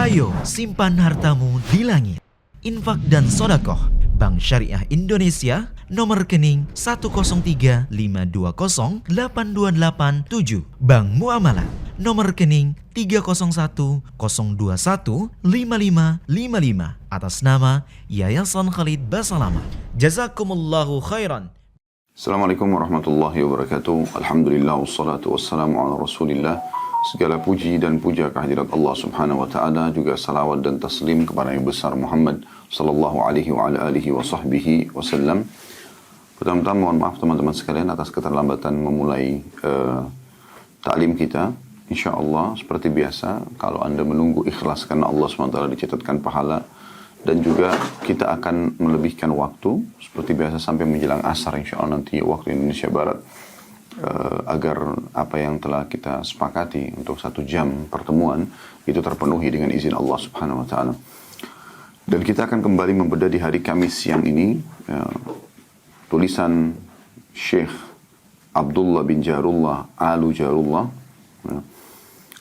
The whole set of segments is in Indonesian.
Ayo simpan hartamu di langit. Infak dan sodakoh Bank Syariah Indonesia, nomor rekening 10352082887. Bank Muamalah, nomor rekening 301021555 atas nama Yayasan Khalid Basalamah. Jazakumullahu khairan. Assalamualaikum warahmatullahi wabarakatuh. Alhamdulillah wassalatu wassalamu ala Rasulillah. Segala puji dan puja kehadirat Allah Subhanahu wa taala, juga salawat dan taslim kepada Nabi besar Muhammad sallallahu alaihi wa ala alihi wa sahbihi wasallam. Pertama-tama mohon maaf teman-teman sekalian atas keterlambatan memulai taklim kita. Insyaallah seperti biasa, kalau Anda menunggu ikhlas karena Allah SWT dicatatkan pahala, dan juga kita akan melebihkan waktu seperti biasa sampai menjelang asar insyaallah nanti waktu Indonesia Barat, agar apa yang telah kita sepakati untuk 1 jam pertemuan itu terpenuhi dengan izin Allah Subhanahu wa taala. Dan kita akan kembali membedah di hari Kamis siang ini tulisan Syekh Abdullah bin Jarullah Alu Jarullah,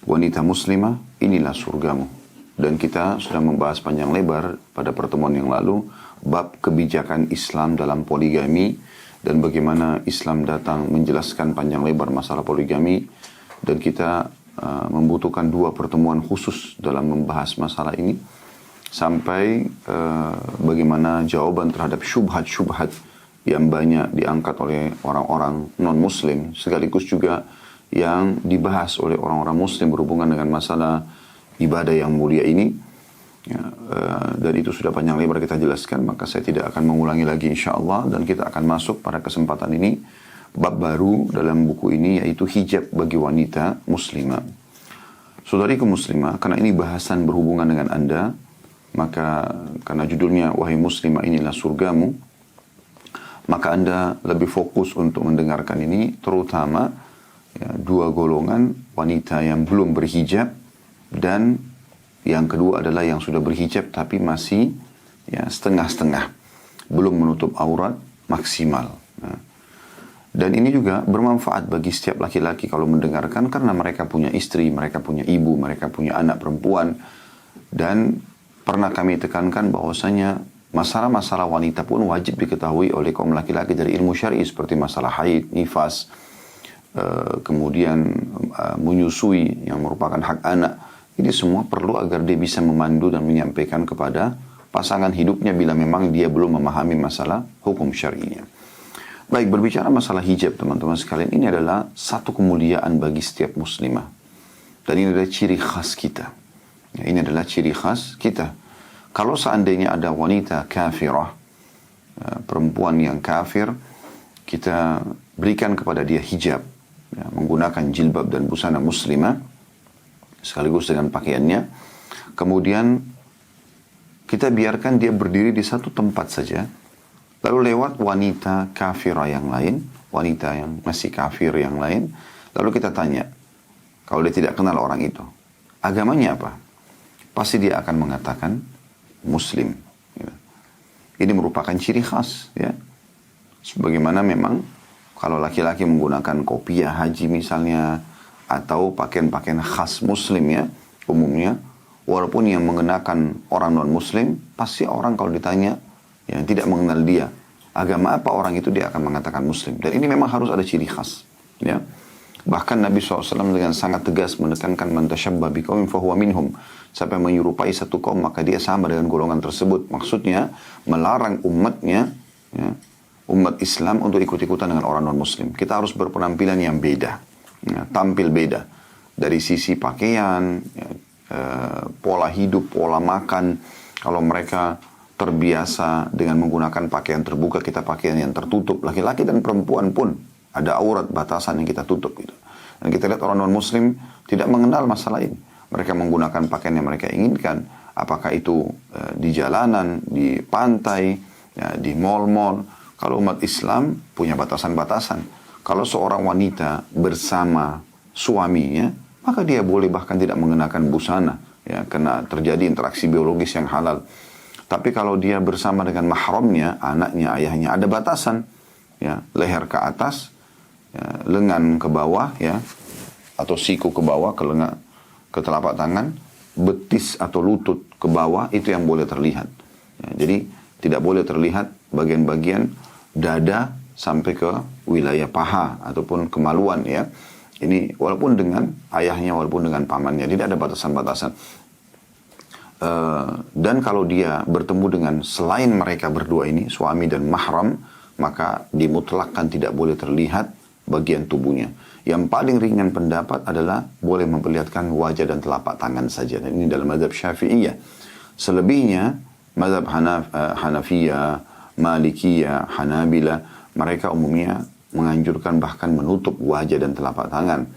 wanita muslimah inilah surgamu. Dan kita sudah membahas panjang lebar pada pertemuan yang lalu bab kebijakan Islam dalam poligami, dan bagaimana Islam datang menjelaskan panjang lebar masalah poligami, dan kita membutuhkan 2 pertemuan khusus dalam membahas masalah ini, sampai bagaimana jawaban terhadap syubhat-syubhat yang banyak diangkat oleh orang-orang non-muslim, sekaligus juga yang dibahas oleh orang-orang muslim berhubungan dengan masalah ibadah yang mulia ini. Ya, dan itu sudah panjang lebar kita jelaskan, maka saya tidak akan mengulangi lagi insyaAllah. Dan kita akan masuk pada kesempatan ini bab baru dalam buku ini, yaitu hijab bagi wanita muslimah. Saudariku muslimah, karena ini bahasan berhubungan dengan Anda, maka karena judulnya wahai muslimah inilah surgamu, maka Anda lebih fokus untuk mendengarkan ini, terutama 2 golongan wanita yang belum berhijab, dan yang kedua adalah yang sudah berhijab tapi masih setengah-setengah, belum menutup aurat maksimal. Dan ini juga bermanfaat bagi setiap laki-laki kalau mendengarkan, karena mereka punya istri, mereka punya ibu, mereka punya anak perempuan. Dan pernah kami tekankan bahwasanya masalah-masalah wanita pun wajib diketahui oleh kaum laki-laki dari ilmu syar'i, seperti masalah haid, nifas, kemudian menyusui yang merupakan hak anak. Ini semua perlu agar dia bisa memandu dan menyampaikan kepada pasangan hidupnya bila memang dia belum memahami masalah hukum syar'inya. Baik, berbicara masalah hijab teman-teman sekalian, ini adalah satu kemuliaan bagi setiap muslimah. Dan ini adalah ciri khas kita. Ya, ini adalah ciri khas kita. Kalau seandainya ada wanita kafirah, perempuan yang kafir, kita berikan kepada dia hijab, menggunakan jilbab dan busana muslimah, sekaligus dengan pakaiannya. Kemudian kita biarkan dia berdiri di satu tempat saja. Lalu lewat wanita kafirah yang lain, wanita yang masih kafir yang lain. Lalu kita tanya, kalau dia tidak kenal orang itu, agamanya apa? Pasti dia akan mengatakan Muslim. Ini merupakan ciri khas. Ya. Sebagaimana memang kalau laki-laki menggunakan kopiah haji misalnya, atau pakaian-pakaian khas muslim ya, umumnya, walaupun yang mengenakan orang non-muslim, pasti orang kalau ditanya yang tidak mengenal dia, agama apa orang itu, dia akan mengatakan muslim. Dan ini memang harus ada ciri khas. Ya. Bahkan Nabi SAW dengan sangat tegas menekankan man tashabba biqaumin fahuwa minhum. Siapa yang menyerupai satu kaum, maka dia sama dengan golongan tersebut. Maksudnya melarang umatnya, ya, umat Islam untuk ikut-ikutan dengan orang non-muslim. Kita harus berpenampilan yang beda. Ya, tampil beda dari sisi pakaian, pola hidup, pola makan. Kalau mereka terbiasa dengan menggunakan pakaian terbuka, kita pakaian yang tertutup. Laki-laki dan perempuan pun ada aurat, batasan yang kita tutup gitu. Dan kita lihat orang non-muslim tidak mengenal masalah ini. Mereka menggunakan pakaian yang mereka inginkan, apakah itu di jalanan, di pantai, ya, di mal-mal. Kalau umat Islam punya batasan-batasan. Kalau seorang wanita bersama suaminya, maka dia boleh bahkan tidak mengenakan busana, ya, karena terjadi interaksi biologis yang halal. Tapi kalau dia bersama dengan mahramnya, anaknya, ayahnya, ada batasan, ya, leher ke atas, ya, lengan ke bawah, ya, atau siku ke bawah, ke lengan, ke telapak tangan, betis atau lutut ke bawah itu yang boleh terlihat. Ya, jadi tidak boleh terlihat bagian-bagian dada sampai ke wilayah paha ataupun kemaluan ya. Ini walaupun dengan ayahnya, walaupun dengan pamannya, tidak ada batasan-batasan. Dan kalau dia bertemu dengan selain mereka berdua ini, suami dan mahram, maka dimutlakkan tidak boleh terlihat bagian tubuhnya. Yang paling ringan pendapat adalah boleh memperlihatkan wajah dan telapak tangan saja. Dan ini dalam mazhab Syafi'iyah. Selebihnya, mazhab Hanafiyah, Malikiyah, Hanabila, mereka umumnya menganjurkan bahkan menutup wajah dan telapak tangan.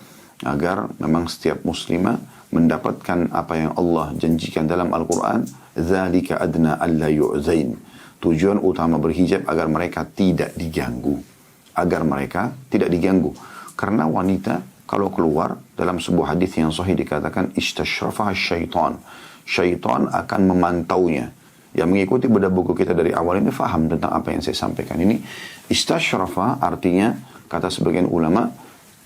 Agar memang setiap muslimah mendapatkan apa yang Allah janjikan dalam Al-Quran. Dzalika adna alla yu'zain. Tujuan utama berhijab agar mereka tidak diganggu. Agar mereka tidak diganggu. Karena wanita kalau keluar dalam sebuah hadis yang sahih dikatakan istashrafaha syaitan. Syaitan akan memantaunya. Yang mengikuti bedah buku kita dari awal ini faham tentang apa yang saya sampaikan ini. Istashrafa artinya kata sebagian ulama,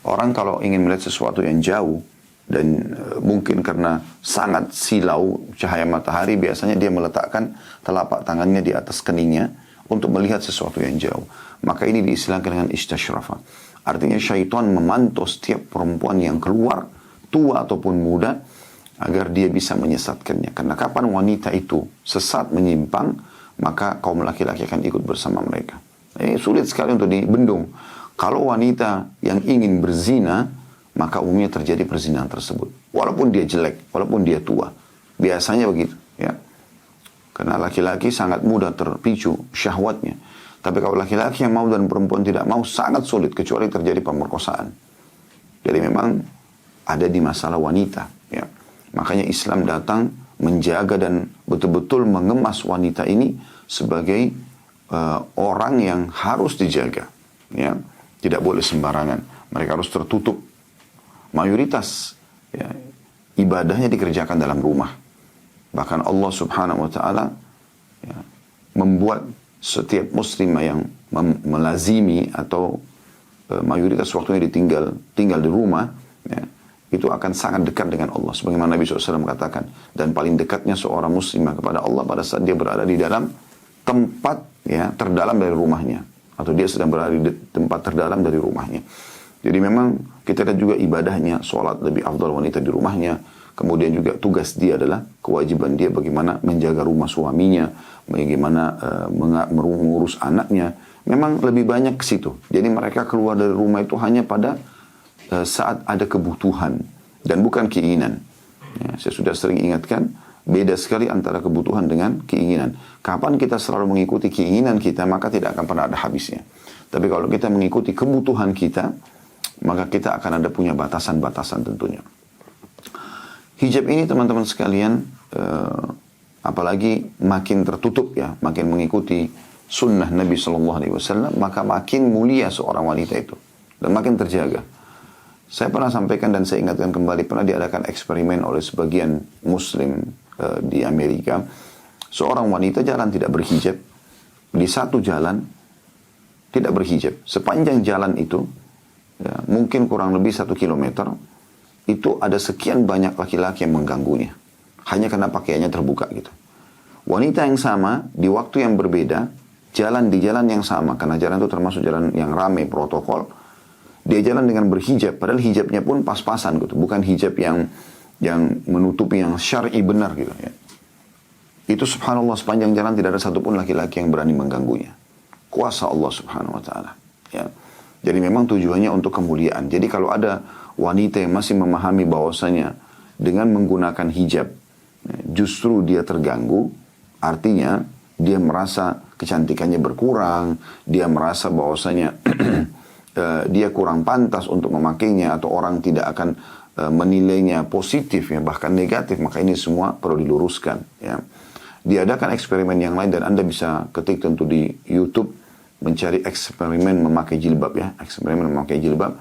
orang kalau ingin melihat sesuatu yang jauh dan mungkin karena sangat silau cahaya matahari, biasanya dia meletakkan telapak tangannya di atas keningnya untuk melihat sesuatu yang jauh. Maka ini diistilahkan dengan istashrafa. Artinya syaitan memantau setiap perempuan yang keluar, tua ataupun muda, agar dia bisa menyesatkannya. Karena kapan wanita itu sesat menyimpang, maka kaum laki-laki akan ikut bersama mereka. Ini sulit sekali untuk dibendung. Kalau wanita yang ingin berzina, maka umumnya terjadi perzinahan tersebut. Walaupun dia jelek, walaupun dia tua. Biasanya begitu. Ya. Karena laki-laki sangat mudah terpicu syahwatnya. Tapi kalau laki-laki yang mau dan perempuan tidak mau, sangat sulit. Kecuali terjadi pemerkosaan. Jadi memang ada di masalah wanita. Ya. Makanya Islam datang menjaga dan betul-betul mengemas wanita ini sebagai orang yang harus dijaga. Ya. Tidak boleh sembarangan. Mereka harus tertutup. Mayoritas ya, ibadahnya dikerjakan dalam rumah. Bahkan Allah subhanahu wa ta'ala ya, membuat setiap muslimah yang melazimi atau mayoritas waktunya tinggal di rumah, ya, itu akan sangat dekat dengan Allah. Sebagaimana Nabi SAW katakan, dan paling dekatnya seorang muslimah kepada Allah pada saat dia berada di dalam tempat ya, terdalam dari rumahnya. Atau dia sedang berada di tempat terdalam dari rumahnya. Jadi memang kita lihat juga ibadahnya, sholat lebih afdal wanita di rumahnya. Kemudian juga tugas dia adalah kewajiban dia bagaimana menjaga rumah suaminya, bagaimana mengurus anaknya. Memang lebih banyak ke situ. Jadi mereka keluar dari rumah itu hanya pada saat ada kebutuhan dan bukan keinginan. Ya, saya sudah sering ingatkan, beda sekali antara kebutuhan dengan keinginan. Kapan kita selalu mengikuti keinginan kita, maka tidak akan pernah ada habisnya. Tapi kalau kita mengikuti kebutuhan kita, maka kita akan ada punya batasan-batasan tentunya. Hijab ini teman-teman sekalian, apalagi makin tertutup ya, makin mengikuti sunnah Nabi SAW, maka makin mulia seorang wanita itu. Dan makin terjaga. Saya pernah sampaikan dan saya ingatkan kembali, pernah diadakan eksperimen oleh sebagian muslim di Amerika. Seorang wanita jalan tidak berhijab, di satu jalan tidak berhijab. Sepanjang jalan itu, ya, mungkin kurang lebih 1 kilometer, itu ada sekian banyak laki-laki yang mengganggunya. Hanya karena pakaiannya terbuka gitu. Wanita yang sama, di waktu yang berbeda, jalan di jalan yang sama, karena jalan itu termasuk jalan yang ramai protokol, dia jalan dengan berhijab, padahal hijabnya pun pas-pasan gitu, bukan hijab yang menutupi yang syar'i benar gitu ya. Itu subhanallah sepanjang jalan tidak ada satupun laki-laki yang berani mengganggunya. Kuasa Allah subhanahu wa ta'ala ya. Jadi memang tujuannya untuk kemuliaan. Jadi kalau ada wanita yang masih memahami bahwasanya dengan menggunakan hijab justru dia terganggu, artinya dia merasa kecantikannya berkurang, dia merasa bahwasanya dia kurang pantas untuk memakainya, atau orang tidak akan menilainya positif ya, bahkan negatif, maka ini semua perlu diluruskan ya. Diadakan eksperimen yang lain dan Anda bisa ketik tentu di YouTube, mencari eksperimen memakai jilbab ya, eksperimen memakai jilbab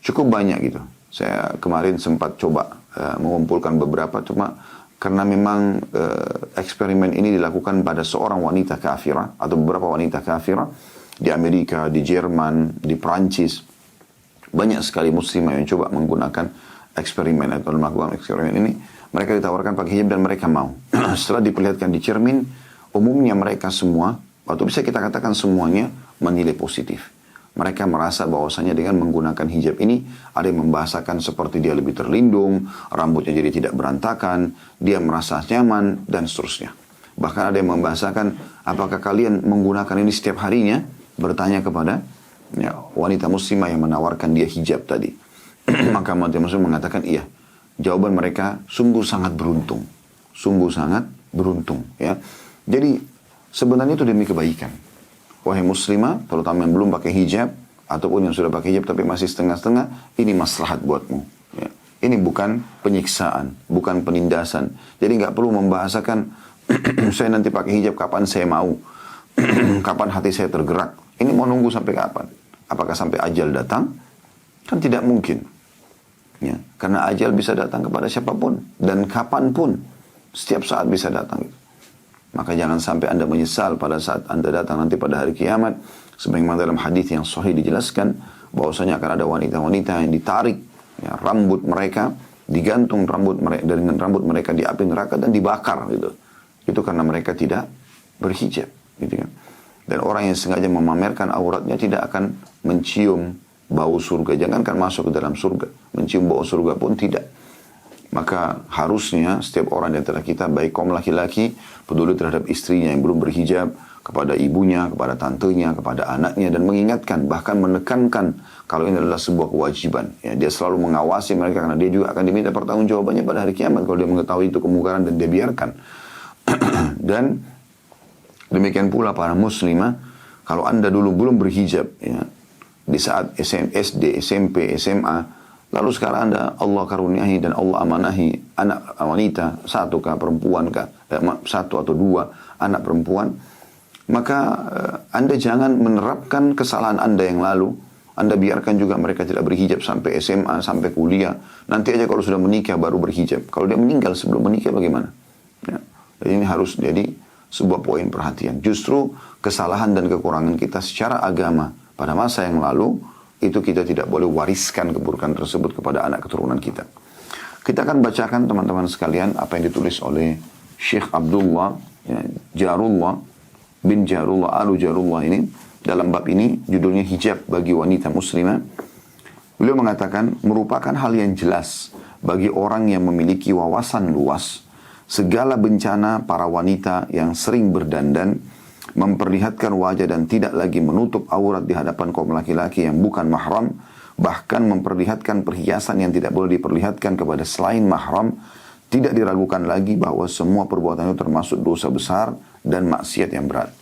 cukup banyak gitu. Saya kemarin sempat coba mengumpulkan beberapa, cuma karena memang eksperimen ini dilakukan pada seorang wanita kafirah atau beberapa wanita kafirah di Amerika, di Jerman, di Prancis. Banyak sekali muslimah yang coba menggunakan eksperimen atau melakukan eksperimen ini. Mereka ditawarkan pakai hijab dan mereka mau. Setelah diperlihatkan di cermin, umumnya mereka semua, atau bisa kita katakan semuanya, menilai positif. Mereka merasa bahwasanya dengan menggunakan hijab ini, ada yang membahasakan seperti dia lebih terlindung, rambutnya jadi tidak berantakan, dia merasa nyaman, dan seterusnya. Bahkan ada yang membahasakan, apakah kalian menggunakan ini setiap harinya? Bertanya kepada wanita muslimah yang menawarkan dia hijab tadi. Maka wanita muslimah mengatakan iya. Jawaban mereka sungguh sangat beruntung. Sungguh sangat beruntung. Ya. Jadi sebenarnya itu demi kebaikan. Wahai muslimah, terutama yang belum pakai hijab, ataupun yang sudah pakai hijab tapi masih setengah-setengah, ini maslahat buatmu. Ya. Ini bukan penyiksaan, bukan penindasan. Jadi nggak perlu membahasakan, saya nanti pakai hijab kapan saya mau. Kapan hati saya tergerak. Ini mau nunggu sampai kapan? Apakah sampai ajal datang? Kan tidak mungkin. Ya. Karena ajal bisa datang kepada siapapun. Dan kapanpun. Setiap saat bisa datang. Maka jangan sampai Anda menyesal pada saat Anda datang nanti pada hari kiamat. Sebagaimana dalam hadis yang sahih dijelaskan bahwasanya akan ada wanita-wanita yang ditarik ya, rambut mereka, digantung rambut mereka dengan rambut mereka di api neraka dan dibakar gitu. Itu karena mereka tidak berhijab, gitu kan. Dan orang yang sengaja memamerkan auratnya tidak akan mencium bau surga. Jangankan masuk ke dalam surga, mencium bau surga pun tidak. Maka harusnya setiap orang di antara kita, baik kaum laki-laki, peduli terhadap istrinya yang belum berhijab, kepada ibunya, kepada tantenya, kepada anaknya, dan mengingatkan, bahkan menekankan kalau ini adalah sebuah kewajiban. Ya, dia selalu mengawasi mereka karena dia juga akan diminta pertanggungjawabannya pada hari kiamat kalau dia mengetahui itu kemungkaran dan dia biarkan. Dan demikian pula para muslimah, kalau Anda dulu belum berhijab, ya, di saat SD, SMP, SMA, lalu sekarang Anda Allah karuniahi dan Allah amanahi anak wanita, satu kah perempuan kah, satu atau dua anak perempuan, maka Anda jangan menerapkan kesalahan Anda yang lalu. Anda biarkan juga mereka tidak berhijab sampai SMA, sampai kuliah. Nanti aja kalau sudah menikah baru berhijab. Kalau dia meninggal sebelum menikah bagaimana? Ya. Jadi ini harus jadi sebuah poin perhatian. Justru kesalahan dan kekurangan kita secara agama pada masa yang lalu, itu kita tidak boleh wariskan keburukan tersebut kepada anak keturunan kita. Kita akan bacakan teman-teman sekalian apa yang ditulis oleh Syekh Abdullah ya, Jarullah bin Jarullah Alu Jarullah ini. Dalam bab ini judulnya hijab bagi wanita muslimah. Beliau mengatakan merupakan hal yang jelas bagi orang yang memiliki wawasan luas. Segala bencana para wanita yang sering berdandan, memperlihatkan wajah dan tidak lagi menutup aurat di hadapan kaum laki-laki yang bukan mahram, bahkan memperlihatkan perhiasan yang tidak boleh diperlihatkan kepada selain mahram, tidak diragukan lagi bahwa semua perbuatan itu termasuk dosa besar dan maksiat yang berat.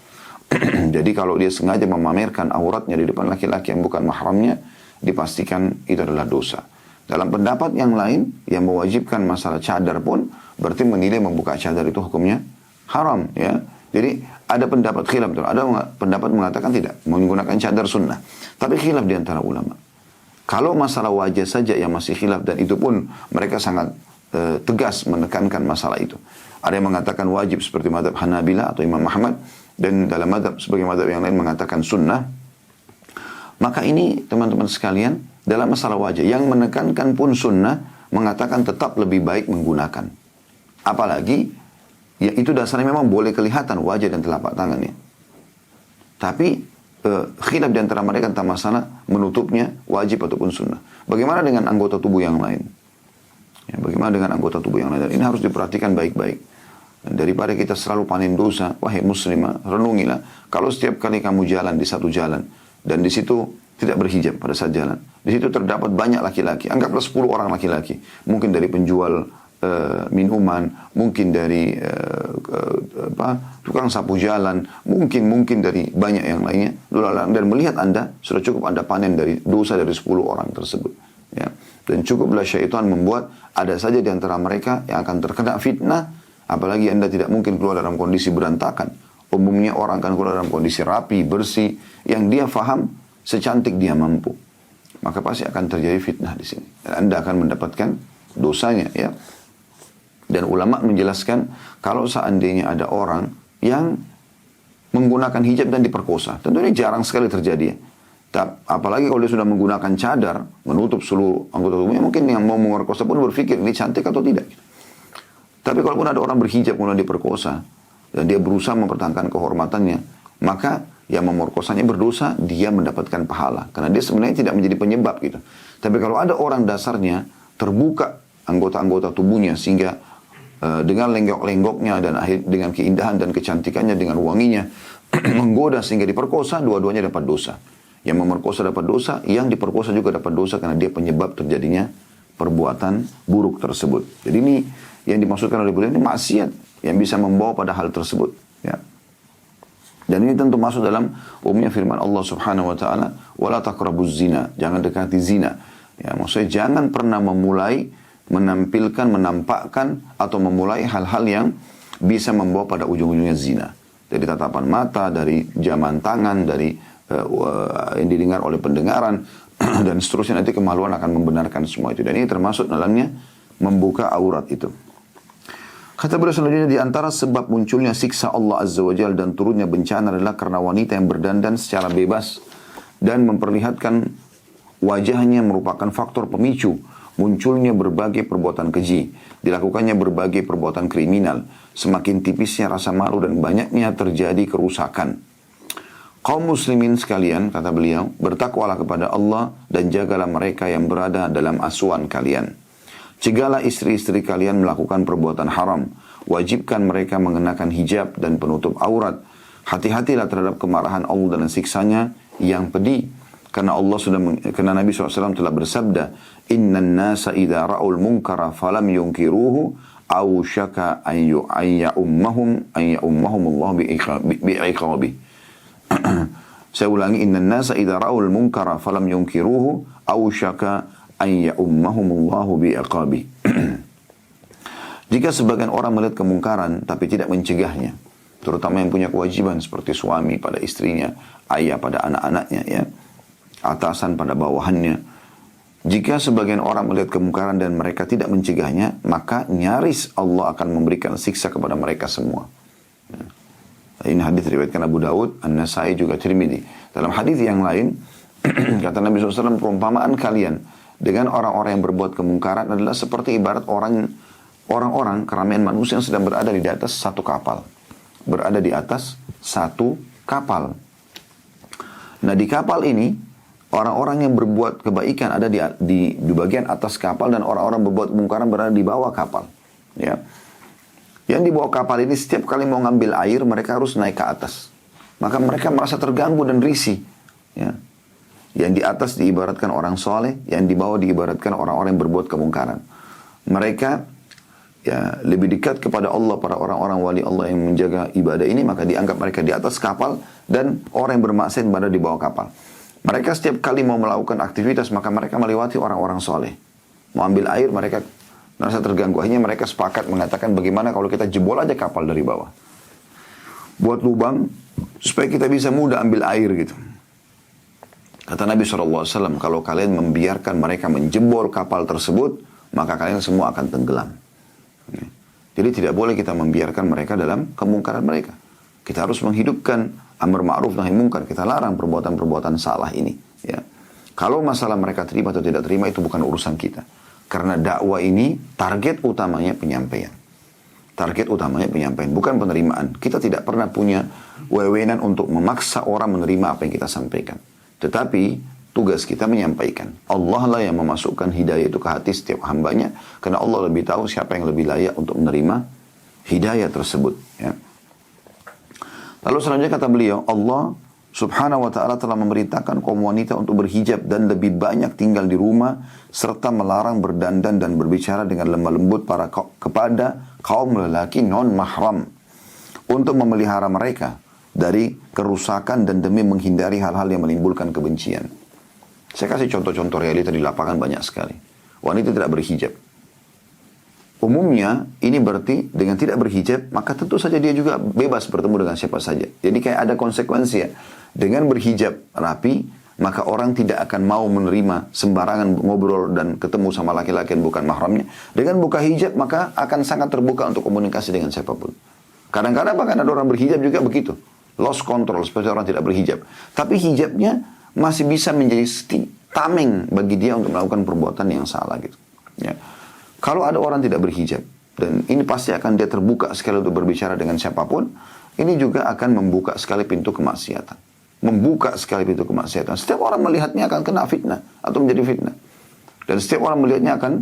Jadi kalau dia sengaja memamerkan auratnya di depan laki-laki yang bukan mahramnya, dipastikan itu adalah dosa. Dalam pendapat yang lain yang mewajibkan masalah cadar pun, berarti menilai membuka cadar itu hukumnya haram, ya. Jadi ada pendapat khilaf, ada pendapat mengatakan tidak, menggunakan cadar sunnah. Tapi khilaf di antara ulama. Kalau masalah wajah saja yang masih khilaf, dan itu pun mereka sangat tegas menekankan masalah itu. Ada yang mengatakan wajib seperti mazhab Hanabila atau Imam Ahmad, dan dalam mazhab sebagai mazhab yang lain mengatakan sunnah. Maka ini teman-teman sekalian, dalam masalah wajah yang menekankan pun sunnah, mengatakan tetap lebih baik menggunakan. Apalagi ya itu dasarnya memang boleh kelihatan wajah dan telapak tangannya. Tapi khilaf di antara mereka tentang masalah menutupnya wajib ataupun sunnah. Bagaimana dengan anggota tubuh yang lain? Ya, bagaimana dengan anggota tubuh yang lain? Dan ini harus diperhatikan baik-baik. Dan daripada kita selalu panen dosa, wahai muslimah, renungilah. Kalau setiap kali kamu jalan di satu jalan, dan di situ tidak berhijab pada saat jalan, di situ terdapat banyak laki-laki, anggaplah 10 orang laki-laki, mungkin dari penjual minuman, mungkin dari tukang sapu jalan, mungkin dari banyak yang lainnya, dan melihat Anda sudah cukup Anda panen dari dosa dari 10 orang tersebut, ya. Dan cukuplah syaitan membuat ada saja di antara mereka yang akan terkena fitnah. Apalagi Anda tidak mungkin keluar dalam kondisi berantakan. Umumnya orang akan keluar dalam kondisi rapi, bersih, yang dia faham secantik dia mampu. Maka pasti akan terjadi fitnah di sini. Dan Anda akan mendapatkan dosanya, ya. Dan ulama menjelaskan kalau seandainya ada orang yang menggunakan hijab dan diperkosa, tentunya jarang sekali terjadi. Apalagi kalau dia sudah menggunakan cadar, menutup seluruh anggota tubuhnya, mungkin yang mau memperkosa pun berpikir ini cantik atau tidak. Tapi kalaupun ada orang berhijab kemudian diperkosa, dan dia berusaha mempertahankan kehormatannya, maka yang memerkosanya berdosa, dia mendapatkan pahala. Karena dia sebenarnya tidak menjadi penyebab gitu. Tapi kalau ada orang dasarnya terbuka anggota-anggota tubuhnya sehingga dengan lenggok-lenggoknya dan dengan keindahan dan kecantikannya, dengan wanginya, menggoda sehingga diperkosa, dua-duanya dapat dosa. Yang memerkosa dapat dosa, yang diperkosa juga dapat dosa karena dia penyebab terjadinya perbuatan buruk tersebut. Jadi ini yang dimaksudkan oleh beliau ini maksiat yang bisa membawa pada hal tersebut. Ya. Dan ini tentu masuk dalam umumnya firman Allah Subhanahu wa taala, "Wala taqrabuz zina." Jangan dekati zina. Ya, maksudnya jangan pernah memulai menampilkan, menampakkan atau memulai hal-hal yang bisa membawa pada ujung-ujungnya zina. Dari tatapan mata, dari jaman tangan, dari yang didengar oleh pendengaran dan seterusnya, nanti kemaluan akan membenarkan semua itu. Dan ini termasuk dalamnya membuka aurat itu. Kata beliau selanjutnya, di antara sebab munculnya siksa Allah Azza wa Jalla dan turunnya bencana adalah karena wanita yang berdandan secara bebas dan memperlihatkan wajahnya merupakan faktor pemicu munculnya berbagai perbuatan keji, dilakukannya berbagai perbuatan kriminal, semakin tipisnya rasa malu dan banyaknya terjadi kerusakan. Kaum muslimin sekalian, kata beliau, bertakwalah kepada Allah dan jagalah mereka yang berada dalam asuhan kalian. Cegahlah istri-istri kalian melakukan perbuatan haram. Wajibkan mereka mengenakan hijab dan penutup aurat. Hati-hatilah terhadap kemarahan Allah dan siksanya yang pedih. Karena karena Nabi SAW telah bersabda, Innan nasa idha ra'ul munkara falam yunkiruhu awshaka an ya'ummahum Allah bi'iqabi. Saya ulangi, Innan nasa idha ra'ul munkara falam yunkiruhu awshaka an ya'ummahumullahu bi'iqabi. Jika sebagian orang melihat kemungkaran tapi tidak mencegahnya, terutama yang punya kewajiban seperti suami pada istrinya, ayah pada anak-anaknya, ya, atasan pada bawahannya. Jika sebagian orang melihat kemungkaran dan mereka tidak mencegahnya, maka nyaris Allah akan memberikan siksa kepada mereka semua. Ini hadis riwayatkan Abu Dawud, An-Nasai juga Tirmidzi. Dalam hadis yang lain, kata Nabi SAW, perumpamaan kalian dengan orang-orang yang berbuat kemungkaran adalah seperti ibarat orang-orang keramaian manusia yang sedang berada di atas satu kapal. Berada di atas satu kapal. Nah, di kapal ini, orang-orang yang berbuat kebaikan ada di bagian atas kapal dan orang-orang berbuat kemungkaran berada di bawah kapal. Ya. Yang di bawah kapal ini setiap kali mau ngambil air, mereka harus naik ke atas. Maka mereka merasa terganggu dan risih. Ya. Yang di atas diibaratkan orang soleh, yang di bawah diibaratkan orang-orang yang berbuat kemungkaran. Mereka ya lebih dekat kepada Allah, para orang-orang wali Allah yang menjaga ibadah ini, maka dianggap mereka di atas kapal, dan orang yang bermaksiat berada di bawah kapal. Mereka setiap kali mau melakukan aktivitas, maka mereka melewati orang-orang soleh. Mau ambil air, mereka merasa terganggu. Akhirnya mereka sepakat mengatakan, bagaimana kalau kita jebol aja kapal dari bawah. Buat lubang, supaya kita bisa mudah ambil air gitu. Kata Nabi SAW, kalau kalian membiarkan mereka menjebol kapal tersebut, maka kalian semua akan tenggelam. Jadi tidak boleh kita membiarkan mereka dalam kemungkaran mereka. Kita harus menghidupkan amar ma'ruf nahi munkar. Kita larang perbuatan-perbuatan salah ini. Ya. Kalau masalah mereka terima atau tidak terima, itu bukan urusan kita. Karena dakwah ini target utamanya penyampaian. Target utamanya penyampaian, bukan penerimaan. Kita tidak pernah punya wewenang untuk memaksa orang menerima apa yang kita sampaikan. Tetapi tugas kita menyampaikan. Allah lah yang memasukkan hidayah itu ke hati setiap hambanya. Karena Allah lebih tahu siapa yang lebih layak untuk menerima hidayah tersebut. Ya. Lalu selanjutnya kata beliau, Allah Subhanahu wa ta'ala telah memerintahkan kaum wanita untuk berhijab dan lebih banyak tinggal di rumah, serta melarang berdandan dan berbicara dengan lemah lembut kepada kaum lelaki non-mahram, untuk memelihara mereka dari kerusakan dan demi menghindari hal-hal yang menimbulkan kebencian. Saya kasih contoh-contoh realita di lapangan banyak sekali. Wanita tidak berhijab. Umumnya ini berarti dengan tidak berhijab, maka tentu saja dia juga bebas bertemu dengan siapa saja. Jadi kayak ada konsekuensi ya. Dengan berhijab rapi, maka orang tidak akan mau menerima sembarangan ngobrol dan ketemu sama laki-laki yang bukan mahramnya. Dengan buka hijab, maka akan sangat terbuka untuk komunikasi dengan siapapun. Kadang-kadang bahkan ada orang berhijab juga begitu. Lost control seperti orang tidak berhijab. Tapi hijabnya masih bisa menjadi tameng bagi dia untuk melakukan perbuatan yang salah gitu. Ya. Kalau ada orang tidak berhijab Dan ini pasti akan dia terbuka sekali untuk berbicara dengan siapapun. Ini juga akan membuka sekali pintu kemaksiatan. Membuka sekali pintu kemaksiatan. Setiap orang melihatnya akan kena fitnah atau menjadi fitnah. Dan setiap orang melihatnya akan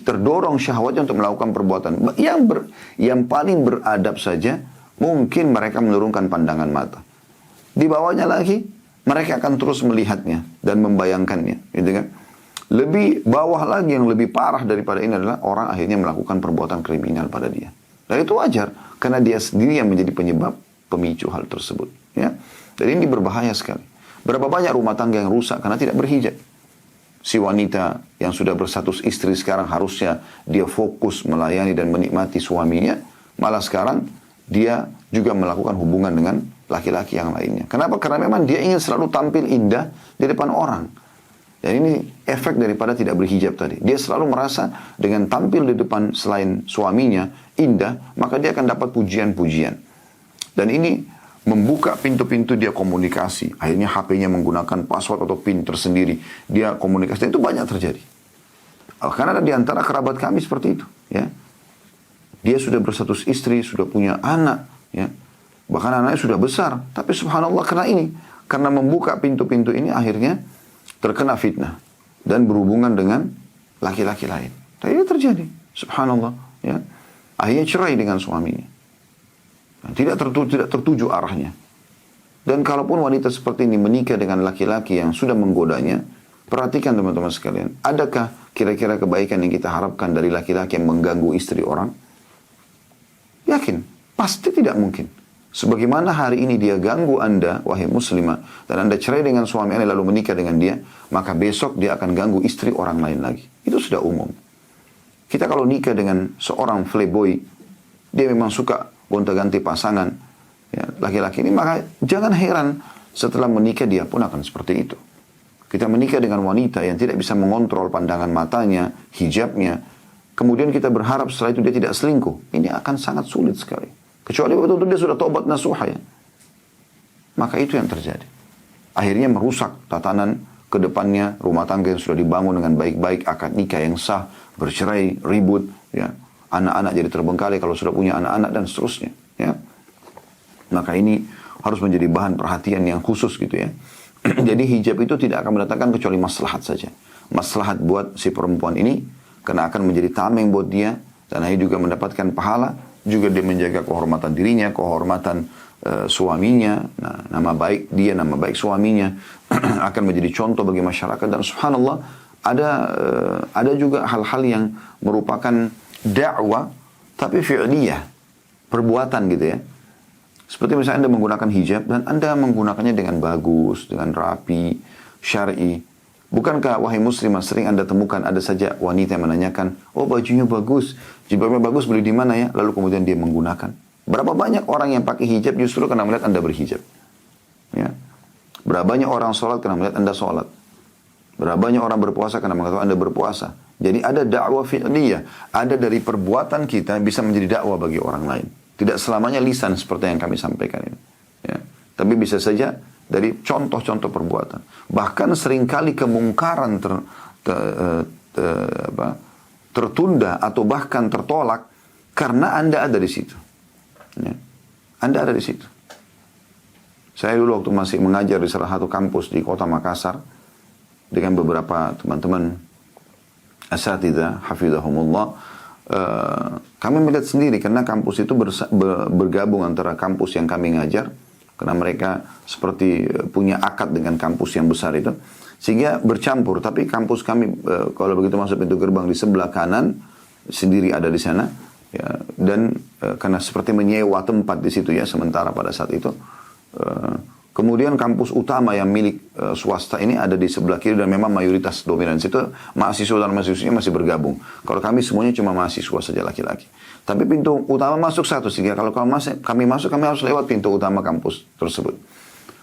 terdorong syahwatnya untuk melakukan perbuatan. Yang paling beradab saja, mungkin mereka menurunkan pandangan mata. Di bawahnya lagi, mereka akan terus melihatnya dan membayangkannya. Gitu kan? Lebih bawah lagi, yang lebih parah daripada ini adalah orang akhirnya melakukan perbuatan kriminal pada dia. Dan itu wajar, karena dia sendiri yang menjadi penyebab pemicu hal tersebut. Ya. Dan ini berbahaya sekali. Berapa banyak rumah tangga yang rusak karena tidak berhijab. Si wanita yang sudah berstatus istri sekarang harusnya dia fokus melayani dan menikmati suaminya. Malah sekarang dia juga melakukan hubungan dengan laki-laki yang lainnya. Kenapa? Karena memang dia ingin selalu tampil indah di depan orang. Dan ini efek daripada tidak berhijab tadi. Dia selalu merasa dengan tampil di depan selain suaminya indah, maka dia akan dapat pujian-pujian. Dan ini membuka pintu-pintu dia komunikasi. Akhirnya HP-nya menggunakan password atau PIN tersendiri. Dia komunikasi. Dan itu banyak terjadi. Karena ada di antara kerabat kami seperti itu. Ya. Dia sudah berstatus istri, sudah punya anak. Ya. Bahkan anaknya sudah besar. Tapi subhanallah karena ini. Karena membuka pintu-pintu ini akhirnya terkena fitnah dan berhubungan dengan laki-laki lain. Dan ini terjadi, subhanallah. Ya. Akhirnya cerai dengan suaminya. Tidak tertuju arahnya. Dan kalaupun wanita seperti ini menikah dengan laki-laki yang sudah menggodanya, perhatikan teman-teman sekalian, adakah kira-kira kebaikan yang kita harapkan dari laki-laki yang mengganggu istri orang? Yakin, pasti tidak mungkin. Sebagaimana hari ini dia ganggu Anda, wahai muslimah, dan Anda cerai dengan suami Anda lalu menikah dengan dia, maka besok dia akan ganggu istri orang lain lagi. Itu sudah umum. Kita kalau nikah dengan seorang playboy, dia memang suka gonta-ganti pasangan, ya, laki-laki ini, maka jangan heran setelah menikah dia pun akan seperti itu. Kita menikah dengan wanita yang tidak bisa mengontrol pandangan matanya, hijabnya, kemudian kita berharap setelah itu dia tidak selingkuh. Ini akan sangat sulit sekali. Kecuali betul-betul dia sudah taubat nasuha ya. Maka itu yang terjadi. Akhirnya merusak tatanan ke depannya, rumah tangga yang sudah dibangun dengan baik-baik, akad nikah yang sah, bercerai, ribut, ya. Anak-anak jadi terbengkalai kalau sudah punya anak-anak dan seterusnya. Ya. Maka ini harus menjadi bahan perhatian yang khusus gitu ya. Jadi hijab itu tidak akan mendatangkan kecuali maslahat saja. Maslahat buat si perempuan ini, karena akan menjadi tameng buat dia, dan akhirnya juga mendapatkan pahala. Juga dia menjaga kehormatan dirinya, kehormatan suaminya, nah, nama baik dia, nama baik suaminya akan menjadi contoh bagi masyarakat. Dan subhanallah ada juga hal-hal yang merupakan dakwah tapi fi'liyah, perbuatan gitu ya. Seperti misalnya Anda menggunakan hijab dan Anda menggunakannya dengan bagus, dengan rapi, syar'i. Bukankah wahai muslimah sering Anda temukan ada saja wanita yang menanyakan, oh bajunya bagus, jilbabnya bagus, beli di mana ya? Lalu kemudian dia menggunakan. Berapa banyak orang yang pakai hijab justru karena melihat Anda berhijab. Ya. Berapa banyak orang sholat karena melihat Anda sholat. Berapa banyak orang berpuasa karena mengatakan Anda berpuasa. Jadi ada dakwah fi'liyah, ada dari perbuatan kita bisa menjadi dakwah bagi orang lain. Tidak selamanya lisan seperti yang kami sampaikan ini. Ya. Tapi bisa saja dari contoh-contoh perbuatan. Bahkan seringkali kemungkaran tertunda atau bahkan tertolak karena Anda ada di situ. Ya. Anda ada di situ. Saya dulu waktu masih mengajar di salah satu kampus di kota Makassar dengan beberapa teman-teman asatidzah hafizahumullah, kami melihat sendiri karena kampus itu bergabung antara kampus yang kami ngajar, karena mereka seperti punya akad dengan kampus yang besar itu, sehingga bercampur. Tapi kampus kami kalau begitu masuk pintu gerbang di sebelah kanan sendiri ada di sana, ya, dan karena seperti menyewa tempat di situ ya sementara pada saat itu. Kemudian kampus utama yang milik swasta ini ada di sebelah kiri dan memang mayoritas dominan situ mahasiswa dan mahasiswanya masih bergabung. Kalau kami semuanya cuma mahasiswa saja laki-laki. Tapi pintu utama masuk satu, sehingga kalau kami masuk kami harus lewat pintu utama kampus tersebut.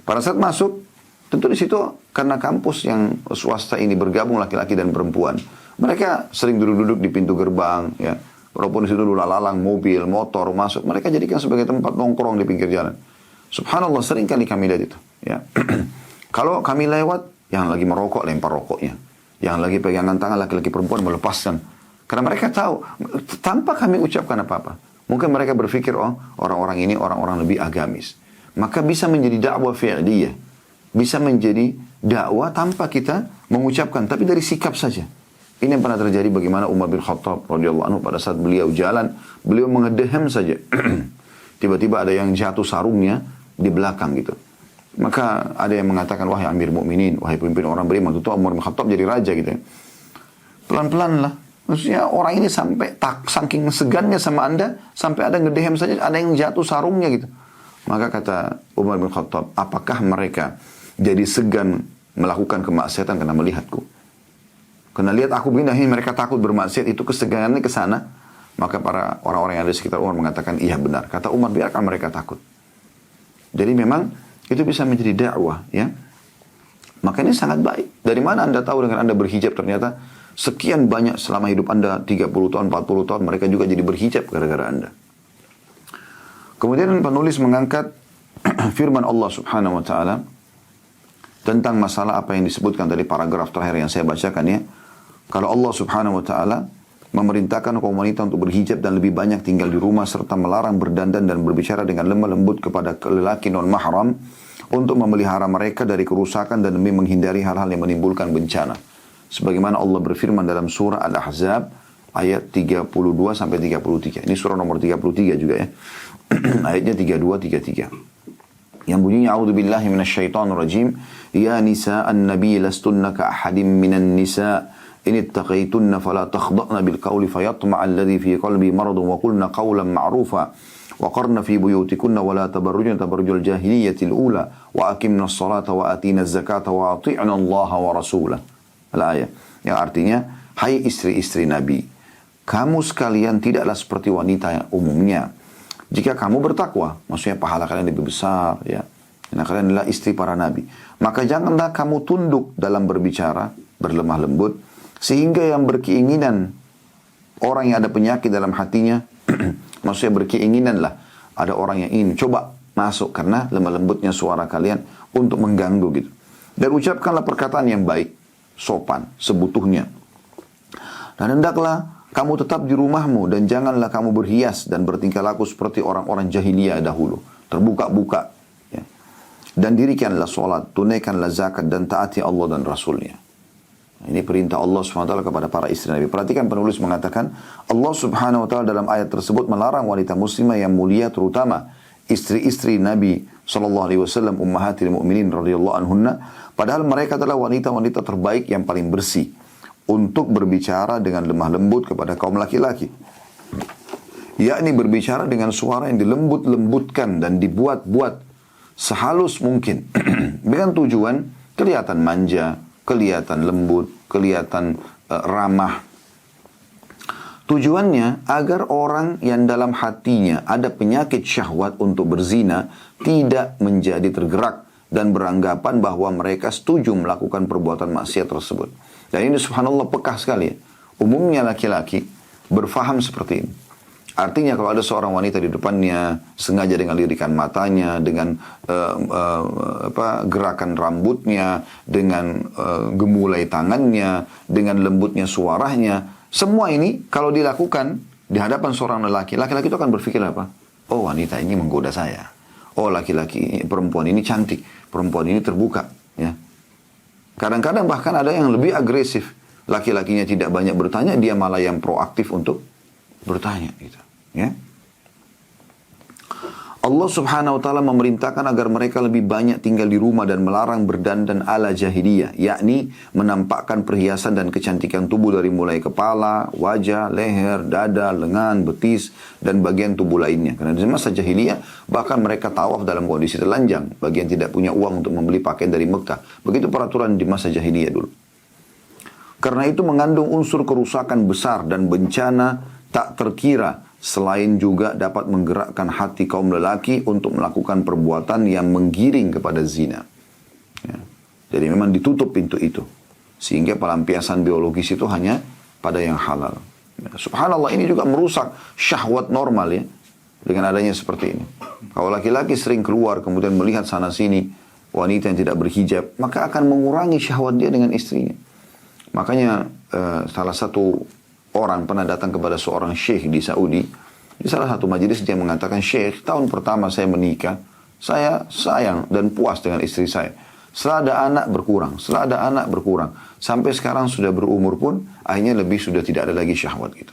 Pada saat masuk, tentu di situ karena kampus yang swasta ini bergabung laki-laki dan perempuan, mereka sering duduk-duduk di pintu gerbang, ya. Walaupun di situ lalang mobil, motor masuk, mereka jadikan sebagai tempat nongkrong di pinggir jalan. Subhanallah, sering kali kami lihat itu. Ya. Kalau kami lewat, yang lagi merokok lempar rokoknya, yang lagi pegangan tangan laki-laki perempuan melepaskan. Karena mereka tahu, tanpa kami ucapkan apa-apa. Mungkin mereka berpikir, oh orang-orang ini orang-orang lebih agamis. Maka bisa menjadi dakwah fi'liyah. Bisa menjadi dakwah tanpa kita mengucapkan, tapi dari sikap saja. Ini yang pernah terjadi bagaimana Umar bin Khattab radhiyallahu anhu pada saat beliau jalan, beliau mengedehem saja. Tiba-tiba ada yang jatuh sarungnya di belakang gitu. Maka ada yang mengatakan, wahai Amir Mukminin, wahai pemimpin orang beriman, itu Umar bin Khattab jadi raja gitu ya. Pelan-pelan lah. Maksudnya orang ini sampai saking segannya sama anda, sampai ada ngedehem saja, ada yang jatuh sarungnya gitu. Maka kata Umar bin Khattab, apakah mereka jadi segan melakukan kemaksiatan karena melihatku? Karena lihat aku begini, mereka takut bermaksiat, itu keseganannya ke sana. Maka para orang-orang yang ada di sekitar Umar mengatakan, iya benar. Kata Umar, biarkan mereka takut. Jadi memang itu bisa menjadi dakwah, ya. Maka ini sangat baik. Dari mana anda tahu dengan anda berhijab ternyata sekian banyak selama hidup anda 30 tahun, 40 tahun mereka juga jadi berhijab gara-gara anda. Kemudian penulis mengangkat firman Allah Subhanahu wa taala tentang masalah apa yang disebutkan tadi paragraf terakhir yang saya bacakan ya. Kalau Allah Subhanahu wa taala memerintahkan kaum wanita untuk berhijab dan lebih banyak tinggal di rumah serta melarang berdandan dan berbicara dengan lemah lembut kepada lelaki non mahram untuk memelihara mereka dari kerusakan dan demi menghindari hal-hal yang menimbulkan bencana. Sebagaimana Allah berfirman dalam surah Al-Ahzab ayat 32 sampai 33. Ini surah nomor 33 juga ya. Ayatnya 32 33. Yang bunyinya a'udzubillahi minasyaitonirrajim, ya nisa'an nabiy lastunna ka ahadin minan nisa' in ittaqaytunna fala takhda'na bil qawli fayatma'a alladhi fi qalbi maradun wa qulna qawlan ma'rufa wa qarna fi buyutikunna wa la tabarrujna tabarrujal jahiliyatil ula wa aqimna as-salata wa atina az-zakata wa ati'na Allah wa rasulahu. Al-ayat yang artinya, hai istri-istri Nabi, kamu sekalian tidaklah seperti wanita yang umumnya. Jika kamu bertakwa, maksudnya pahala kalian lebih besar, ya. Karena kalian adalah istri para Nabi. Maka janganlah kamu tunduk dalam berbicara, berlemah lembut, sehingga yang berkeinginan, orang yang ada penyakit dalam hatinya, maksudnya berkeinginan lah, ada orang yang ingin coba masuk karena lemah lembutnya suara kalian untuk mengganggu gitu. Dan ucapkanlah perkataan yang baik, sopan, sebutuhnya. Dan hendaklah kamu tetap di rumahmu dan janganlah kamu berhias dan bertingkah laku seperti orang-orang jahiliyah dahulu. Terbuka-buka. Ya. Dan dirikanlah sholat, tunaikanlah zakat dan taati Allah dan Rasulnya. Ini perintah Allah SWT kepada para istri Nabi. Perhatikan penulis mengatakan, Allah Subhanahu Wa Taala dalam ayat tersebut melarang wanita muslimah yang mulia terutama istri-istri Nabi SAW, ummahatil mu'minin radhiyallahu anhunna, padahal mereka adalah wanita-wanita terbaik yang paling bersih untuk berbicara dengan lemah lembut kepada kaum laki-laki. Yakni berbicara dengan suara yang dilembut-lembutkan dan dibuat-buat sehalus mungkin. Dengan tujuan kelihatan manja, kelihatan lembut, kelihatan ramah. Tujuannya agar orang yang dalam hatinya ada penyakit syahwat untuk berzina tidak menjadi tergerak dan beranggapan bahwa mereka setuju melakukan perbuatan maksiat tersebut. Dan ini subhanallah pekah sekali ya. Umumnya laki-laki berfaham seperti ini. Artinya kalau ada seorang wanita di depannya sengaja dengan lirikan matanya, dengan gerakan rambutnya, dengan gemulai tangannya, dengan lembutnya suaranya, semua ini kalau dilakukan di hadapan seorang laki, laki-laki itu akan berpikir apa? Oh, wanita ini menggoda saya. Oh, laki-laki perempuan ini cantik, perempuan ini terbuka, ya. Kadang-kadang bahkan ada yang lebih agresif. Laki-lakinya tidak banyak bertanya, dia malah yang proaktif untuk bertanya gitu, ya. Allah Subhanahu wa taala memerintahkan agar mereka lebih banyak tinggal di rumah dan melarang berdandan ala jahiliyah, yakni menampakkan perhiasan dan kecantikan tubuh dari mulai kepala, wajah, leher, dada, lengan, betis dan bagian tubuh lainnya. Karena di masa jahiliyah bahkan mereka tawaf dalam kondisi telanjang, bagi yang tidak punya uang untuk membeli pakaian dari Mekah. Begitu peraturan di masa jahiliyah dulu. Karena itu mengandung unsur kerusakan besar dan bencana tak terkira, selain juga dapat menggerakkan hati kaum lelaki untuk melakukan perbuatan yang menggiring kepada zina. Ya. Jadi memang ditutup pintu itu. Sehingga pelampiasan biologis itu hanya pada yang halal. Ya. Subhanallah, ini juga merusak syahwat normal ya. Dengan adanya seperti ini. Kalau laki-laki sering keluar kemudian melihat sana sini wanita yang tidak berhijab, maka akan mengurangi syahwat dia dengan istrinya. Makanya salah satu orang pernah datang kepada seorang syekh di Saudi. Di salah satu majelis dia mengatakan, "Syekh, tahun pertama saya menikah, saya sayang dan puas dengan istri saya. Setelah ada anak berkurang, Sampai sekarang sudah berumur pun, akhirnya lebih sudah tidak ada lagi syahwat gitu."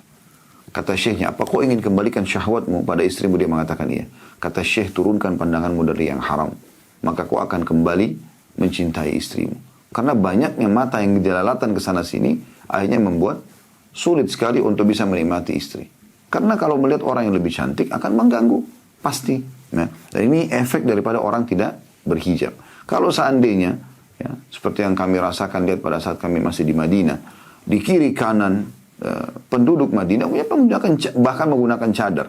Kata syekhnya, "Apa kau ingin kembalikan syahwatmu pada istrimu?" Dia mengatakan, "Iya." Kata syekh, "Turunkan pandanganmu dari yang haram, maka kau akan kembali mencintai istrimu." Karena banyaknya mata yang dilalatan ke sana sini, akhirnya membuat sulit sekali untuk bisa menikmati istri. Karena kalau melihat orang yang lebih cantik akan mengganggu, pasti. Nah, dan ini efek daripada orang tidak berhijab. Kalau seandainya, ya, seperti yang kami rasakan lihat pada saat kami masih di Madinah, di kiri kanan penduduk Madinah bahkan menggunakan cadar.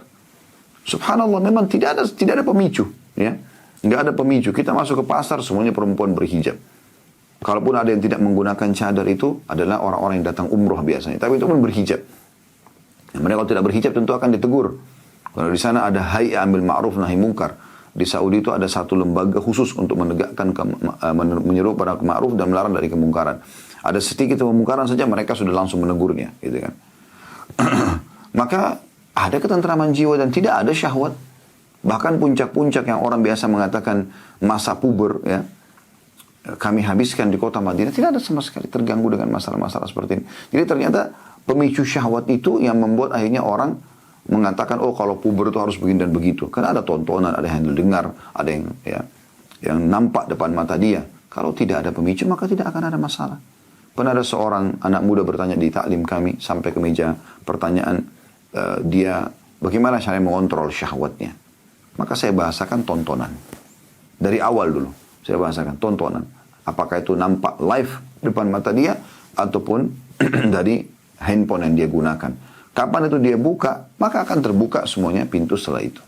Subhanallah, memang tidak ada pemicu, ya, nggak ada pemicu. Kita masuk ke pasar semuanya perempuan berhijab. Kalaupun ada yang tidak menggunakan cadar itu adalah orang-orang yang datang umroh biasanya, tapi itu pun berhijab. Mereka kalau tidak berhijab tentu akan ditegur. Kalau di sana ada hay'a amil ma'ruf nahi mungkar. Di Saudi itu ada satu lembaga khusus untuk menegakkan menyeru pada ma'ruf dan melarang dari kemungkaran. Ada sedikit kemungkaran saja mereka sudah langsung menegurnya, gitu kan. Maka ada ketentraman jiwa dan tidak ada syahwat. Bahkan puncak-puncak yang orang biasa mengatakan masa puber, ya, kami habiskan di kota Madinah, tidak ada sama sekali terganggu dengan masalah-masalah seperti ini. Jadi ternyata pemicu syahwat itu yang membuat akhirnya orang mengatakan, oh kalau puber itu harus begini dan begitu. Karena ada tontonan, ada yang dengar, ada yang yang nampak depan mata dia. Kalau tidak ada pemicu maka tidak akan ada masalah. Pernah ada seorang anak muda bertanya di taklim kami, sampai ke meja pertanyaan, dia bagaimana cara mengontrol syahwatnya. Maka saya bahasakan tontonan. Dari awal dulu saya bahasakan tontonan. Apakah itu nampak live depan mata dia ataupun dari handphone yang dia gunakan. Kapan itu dia buka, maka akan terbuka semuanya pintu setelah itu.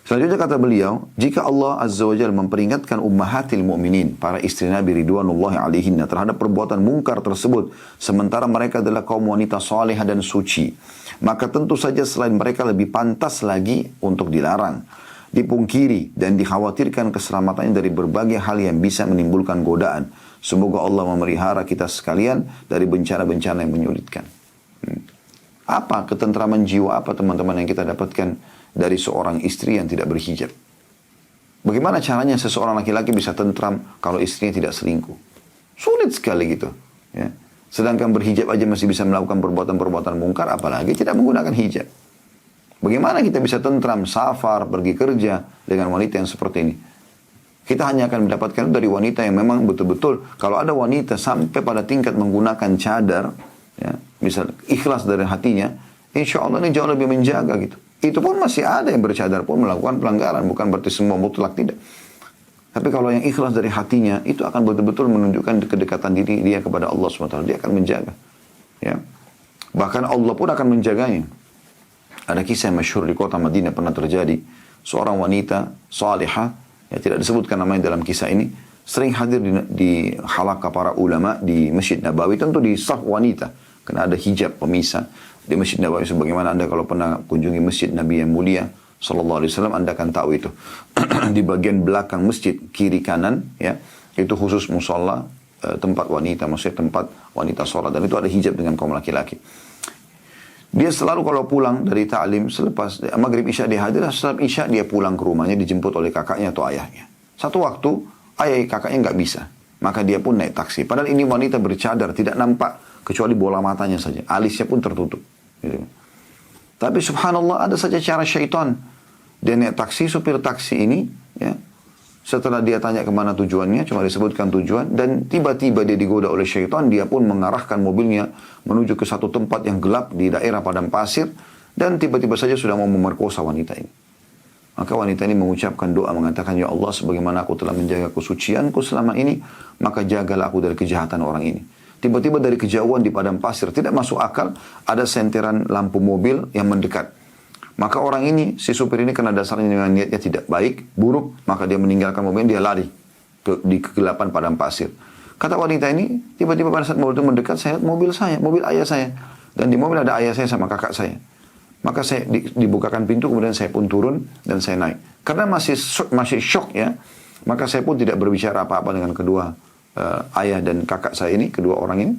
Selanjutnya kata beliau, jika Allah Azza wa Jalla memperingatkan ummahatil mu'minin, para istri Nabi ridwanullahi alaihinna, terhadap perbuatan mungkar tersebut, sementara mereka adalah kaum wanita salihah dan suci, maka tentu saja selain mereka lebih pantas lagi untuk dilarang, dipungkiri, dan dikhawatirkan keselamatannya dari berbagai hal yang bisa menimbulkan godaan. Semoga Allah memelihara kita sekalian dari bencana-bencana yang menyulitkan. Apa ketentraman jiwa, apa teman-teman yang kita dapatkan dari seorang istri yang tidak berhijab? Bagaimana caranya seseorang laki-laki bisa tentram kalau istrinya tidak selingkuh? Sulit sekali gitu, ya. Sedangkan berhijab aja masih bisa melakukan perbuatan-perbuatan mungkar, apalagi tidak menggunakan hijab. Bagaimana kita bisa tentram, safar, pergi kerja dengan wanita yang seperti ini? Kita hanya akan mendapatkan dari wanita yang memang betul-betul, kalau ada wanita sampai pada tingkat menggunakan cadar, ya, misal ikhlas dari hatinya, insya Allah ini jauh lebih menjaga gitu. Itu pun masih ada yang bercadar pun melakukan pelanggaran, bukan berarti semua mutlak, tidak. Tapi kalau yang ikhlas dari hatinya, itu akan betul-betul menunjukkan kedekatan diri dia kepada Allah SWT. Dia akan menjaga, ya. Bahkan Allah pun akan menjaganya. Ada kisah yang masyhur di kota Madinah pernah terjadi. Seorang wanita salihah, ya, tidak disebutkan namanya dalam kisah ini, sering hadir di halaqah para ulama di Masjid Nabawi, tentu di saf wanita, karena ada hijab pemisah di Masjid Nabawi. Sebagaimana Anda kalau pernah kunjungi Masjid Nabi yang mulia Sallallahu Alaihi Wasallam, Anda akan tahu itu. Di bagian belakang masjid kiri kanan, ya, itu khusus musola, tempat wanita, maksudnya tempat wanita sholat, dan itu ada hijab dengan kaum laki-laki. Dia selalu kalau pulang dari ta'lim, selepas maghrib isya dia hadir, setelah isya dia pulang ke rumahnya, dijemput oleh kakaknya atau ayahnya. Satu waktu ayah kakaknya nggak bisa, maka dia pun naik taksi. Padahal ini wanita bercadar, tidak nampak kecuali bola matanya saja, alisnya pun tertutup, gitu. Tapi subhanallah, ada saja cara syaitan. Dia naik taksi, supir taksi ini, ya, setelah dia tanya kemana tujuannya, cuma disebutkan tujuan, dan tiba-tiba dia digoda oleh syaitan, dia pun mengarahkan mobilnya menuju ke satu tempat yang gelap di daerah padang pasir, dan tiba-tiba saja sudah mau memerkosa wanita ini. Maka wanita ini mengucapkan doa, mengatakan, ya Allah, sebagaimana aku telah menjaga kesucianku selama ini, maka jagalah aku dari kejahatan orang ini. Tiba-tiba dari kejauhan di padang pasir, tidak masuk akal, ada senteran lampu mobil yang mendekat. Maka orang ini, si supir ini, karena dasarnya dengan niatnya tidak baik, buruk, maka dia meninggalkan mobil, dia lari di kegelapan padang pasir. Kata wanita ini, tiba-tiba pada saat mobil itu mendekat, saya lihat mobil saya, mobil ayah saya. Dan di mobil ada ayah saya sama kakak saya. Maka saya dibukakan pintu, kemudian saya pun turun dan saya naik. Karena masih shock, ya, maka saya pun tidak berbicara apa-apa dengan kedua ayah dan kakak saya ini, kedua orang ini.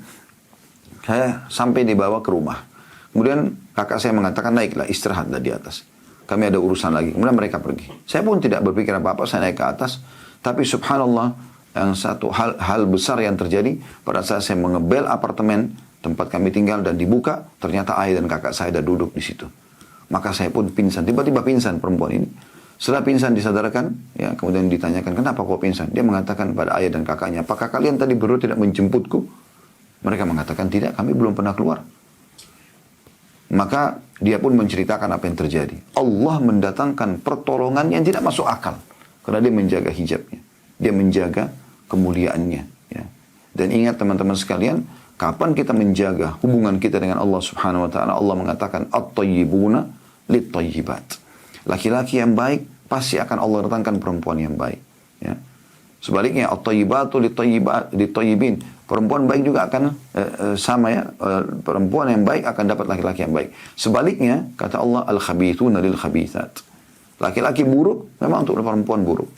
Saya sampai dibawa ke rumah. Kemudian kakak saya mengatakan, naiklah, istirahatlah di atas. Kami ada urusan lagi. Kemudian mereka pergi. Saya pun tidak berpikir apa-apa, saya naik ke atas. Tapi subhanallah, yang satu hal besar yang terjadi pada saat saya mengebel apartemen tempat kami tinggal dan dibuka, ternyata ayah dan kakak saya ada duduk di situ. Maka saya pun pingsan, tiba-tiba pingsan perempuan ini. Setelah pingsan disadarkan, ya kemudian ditanyakan, kenapa kau pingsan? Dia mengatakan pada ayah dan kakaknya, apakah kalian tadi berdua tidak menjemputku? Mereka mengatakan, tidak, kami belum pernah keluar. Maka dia pun menceritakan apa yang terjadi. Allah mendatangkan pertolongan yang tidak masuk akal. Karena dia menjaga hijabnya. Dia menjaga kemuliaannya. Ya. Dan ingat teman-teman sekalian, kapan kita menjaga hubungan kita dengan Allah subhanahu wa ta'ala, Allah mengatakan, at-tayyibuna lit-tayyibat. Laki-laki yang baik, pasti akan Allah datangkan perempuan yang baik. Ya. Sebaliknya, at-tayyibatu lit-tayyibin. Perempuan baik juga akan sama ya. Perempuan yang baik akan dapat laki-laki yang baik. Sebaliknya, kata Allah, al-khabithuna lil-khabithat. Laki-laki buruk, memang untuk perempuan buruk.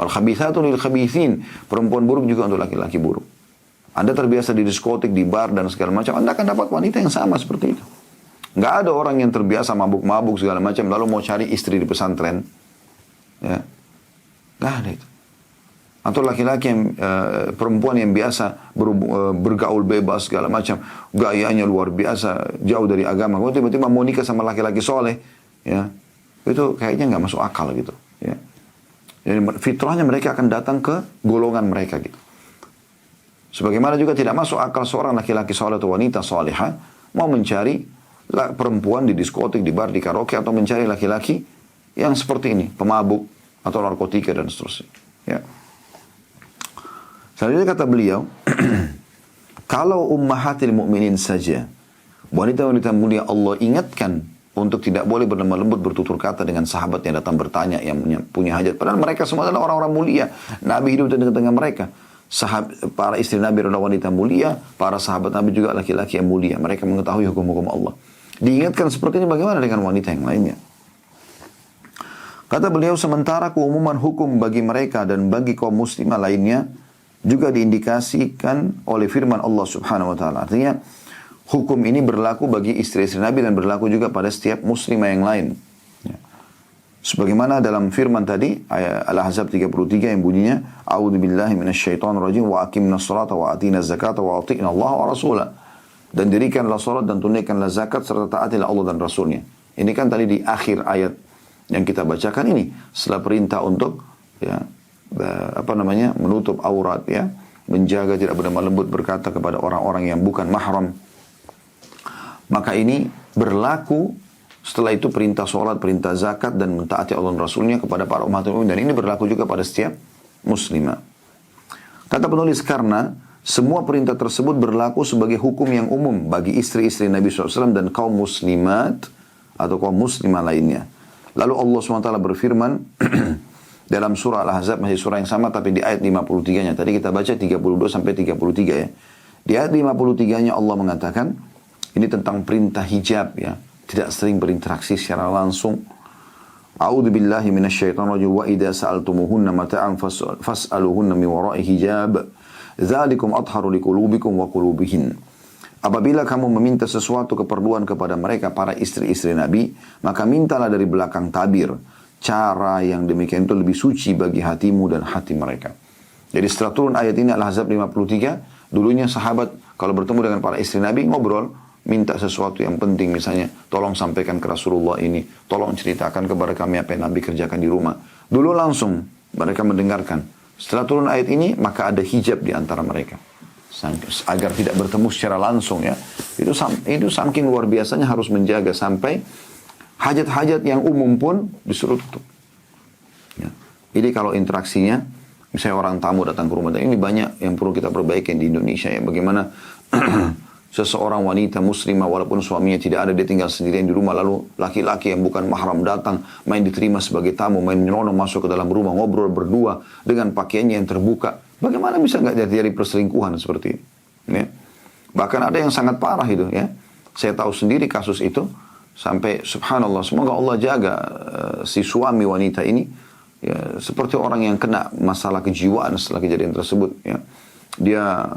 Al-khabithatu lil-khabithin. Perempuan buruk juga untuk laki-laki buruk. Anda terbiasa di diskotik, di bar, dan segala macam. Anda akan dapat wanita yang sama seperti itu. Nggak ada orang yang terbiasa mabuk-mabuk segala macam, lalu mau cari istri di pesantren. Ya. Nggak ada itu. Atau laki-laki yang perempuan yang biasa bergaul bebas segala macam, gayanya luar biasa, jauh dari agama. Kalau tiba-tiba mau nikah sama laki-laki soleh, ya, itu kayaknya nggak masuk akal gitu. Ya. Jadi fitrahnya mereka akan datang ke golongan mereka gitu. Sebagaimana juga tidak masuk akal seorang laki-laki soleh atau wanita soleha mau mencari perempuan di diskotik, di bar, di karaoke, atau mencari laki-laki yang seperti ini, pemabuk atau narkotika dan seterusnya. Ya. Selanjutnya kata beliau, kalau ummahatil mu'minin saja, wanita-wanita mulia Allah ingatkan untuk tidak boleh berlemah lembut bertutur kata dengan sahabat yang datang bertanya, yang punya hajat. Padahal mereka semua adalah orang-orang mulia. Nabi hidup di tengah-tengah mereka. Para istri Nabi adalah wanita mulia, para sahabat Nabi juga laki-laki yang mulia. Mereka mengetahui hukum-hukum Allah. Diingatkan seperti ini bagaimana dengan wanita yang lainnya? Kata beliau, sementara keumuman hukum bagi mereka dan bagi kaum muslimah lainnya juga diindikasikan oleh firman Allah subhanahu wa ta'ala. Artinya, hukum ini berlaku bagi istri-istri Nabi dan berlaku juga pada setiap muslimah yang lain. Ya. Sebagaimana dalam firman tadi, ayat Al-Ahzab 33 yang bunyinya, A'udzubillahi minasyaitonirrajim wa aqimnas salata wa atina zakata wa ati'na Allah wa rasulah. Dan dirikanlah salat dan tunaikanlah zakat serta taatilah Allah dan Rasulnya. Ini kan tadi di akhir ayat yang kita bacakan ini. Setelah perintah untuk ya, menutup aurat, ya, menjaga tidak berlemah lembut berkata kepada orang-orang yang bukan mahram. Maka ini berlaku setelah itu perintah sholat, perintah zakat dan mentaati Allah dan Rasulnya kepada para umat muslimin, dan ini berlaku juga pada setiap muslimah. Kata penulis, karena semua perintah tersebut berlaku sebagai hukum yang umum bagi istri-istri Nabi SAW dan kaum muslimat atau kaum muslimah lainnya. Lalu Allah SWT berfirman dalam surah Al-Ahzab, masih surah yang sama tapi di ayat 53-nya. Tadi kita baca 32 sampai 33 ya. Di ayat 53-nya Allah mengatakan, ini tentang perintah hijab ya. Tidak sering berinteraksi secara langsung. A'udzubillahi minasyaitonirrajim wa idza sa'altumuhunna mata'an fas'aluhunna min wara'i hijab. Dzalikum athharu liqulubikum wa qulubihin. Apabila kamu meminta sesuatu keperluan kepada mereka para istri-istri Nabi, maka mintalah dari belakang tabir. Cara yang demikian itu lebih suci bagi hatimu dan hati mereka. Jadi setelah turun ayat ini Al-Ahzab 53, dulunya sahabat kalau bertemu dengan para istri Nabi ngobrol, minta sesuatu yang penting, misalnya tolong sampaikan ke Rasulullah ini, tolong ceritakan kepada kami apa yang Nabi kerjakan di rumah. Dulu langsung mereka mendengarkan. Setelah turun ayat ini maka ada hijab di antara mereka agar tidak bertemu secara langsung ya. Itu saking luar biasanya harus menjaga sampai hajat-hajat yang umum pun disuruh tutup. Ya. Jadi kalau interaksinya, misalnya orang tamu datang ke rumah, dan ini banyak yang perlu kita perbaiki di Indonesia ya. Bagaimana seseorang wanita muslimah walaupun suaminya tidak ada, dia tinggal sendirian di rumah, lalu laki-laki yang bukan mahram datang, main diterima sebagai tamu, main nyelonong masuk ke dalam rumah, ngobrol berdua dengan pakaiannya yang terbuka. Bagaimana bisa nggak jadi perselingkuhan seperti ini? Ya. Bahkan ada yang sangat parah itu ya. Saya tahu sendiri kasus itu. Sampai subhanallah, semoga Allah jaga si suami wanita ini ya, seperti orang yang kena masalah kejiwaan setelah kejadian tersebut ya. Dia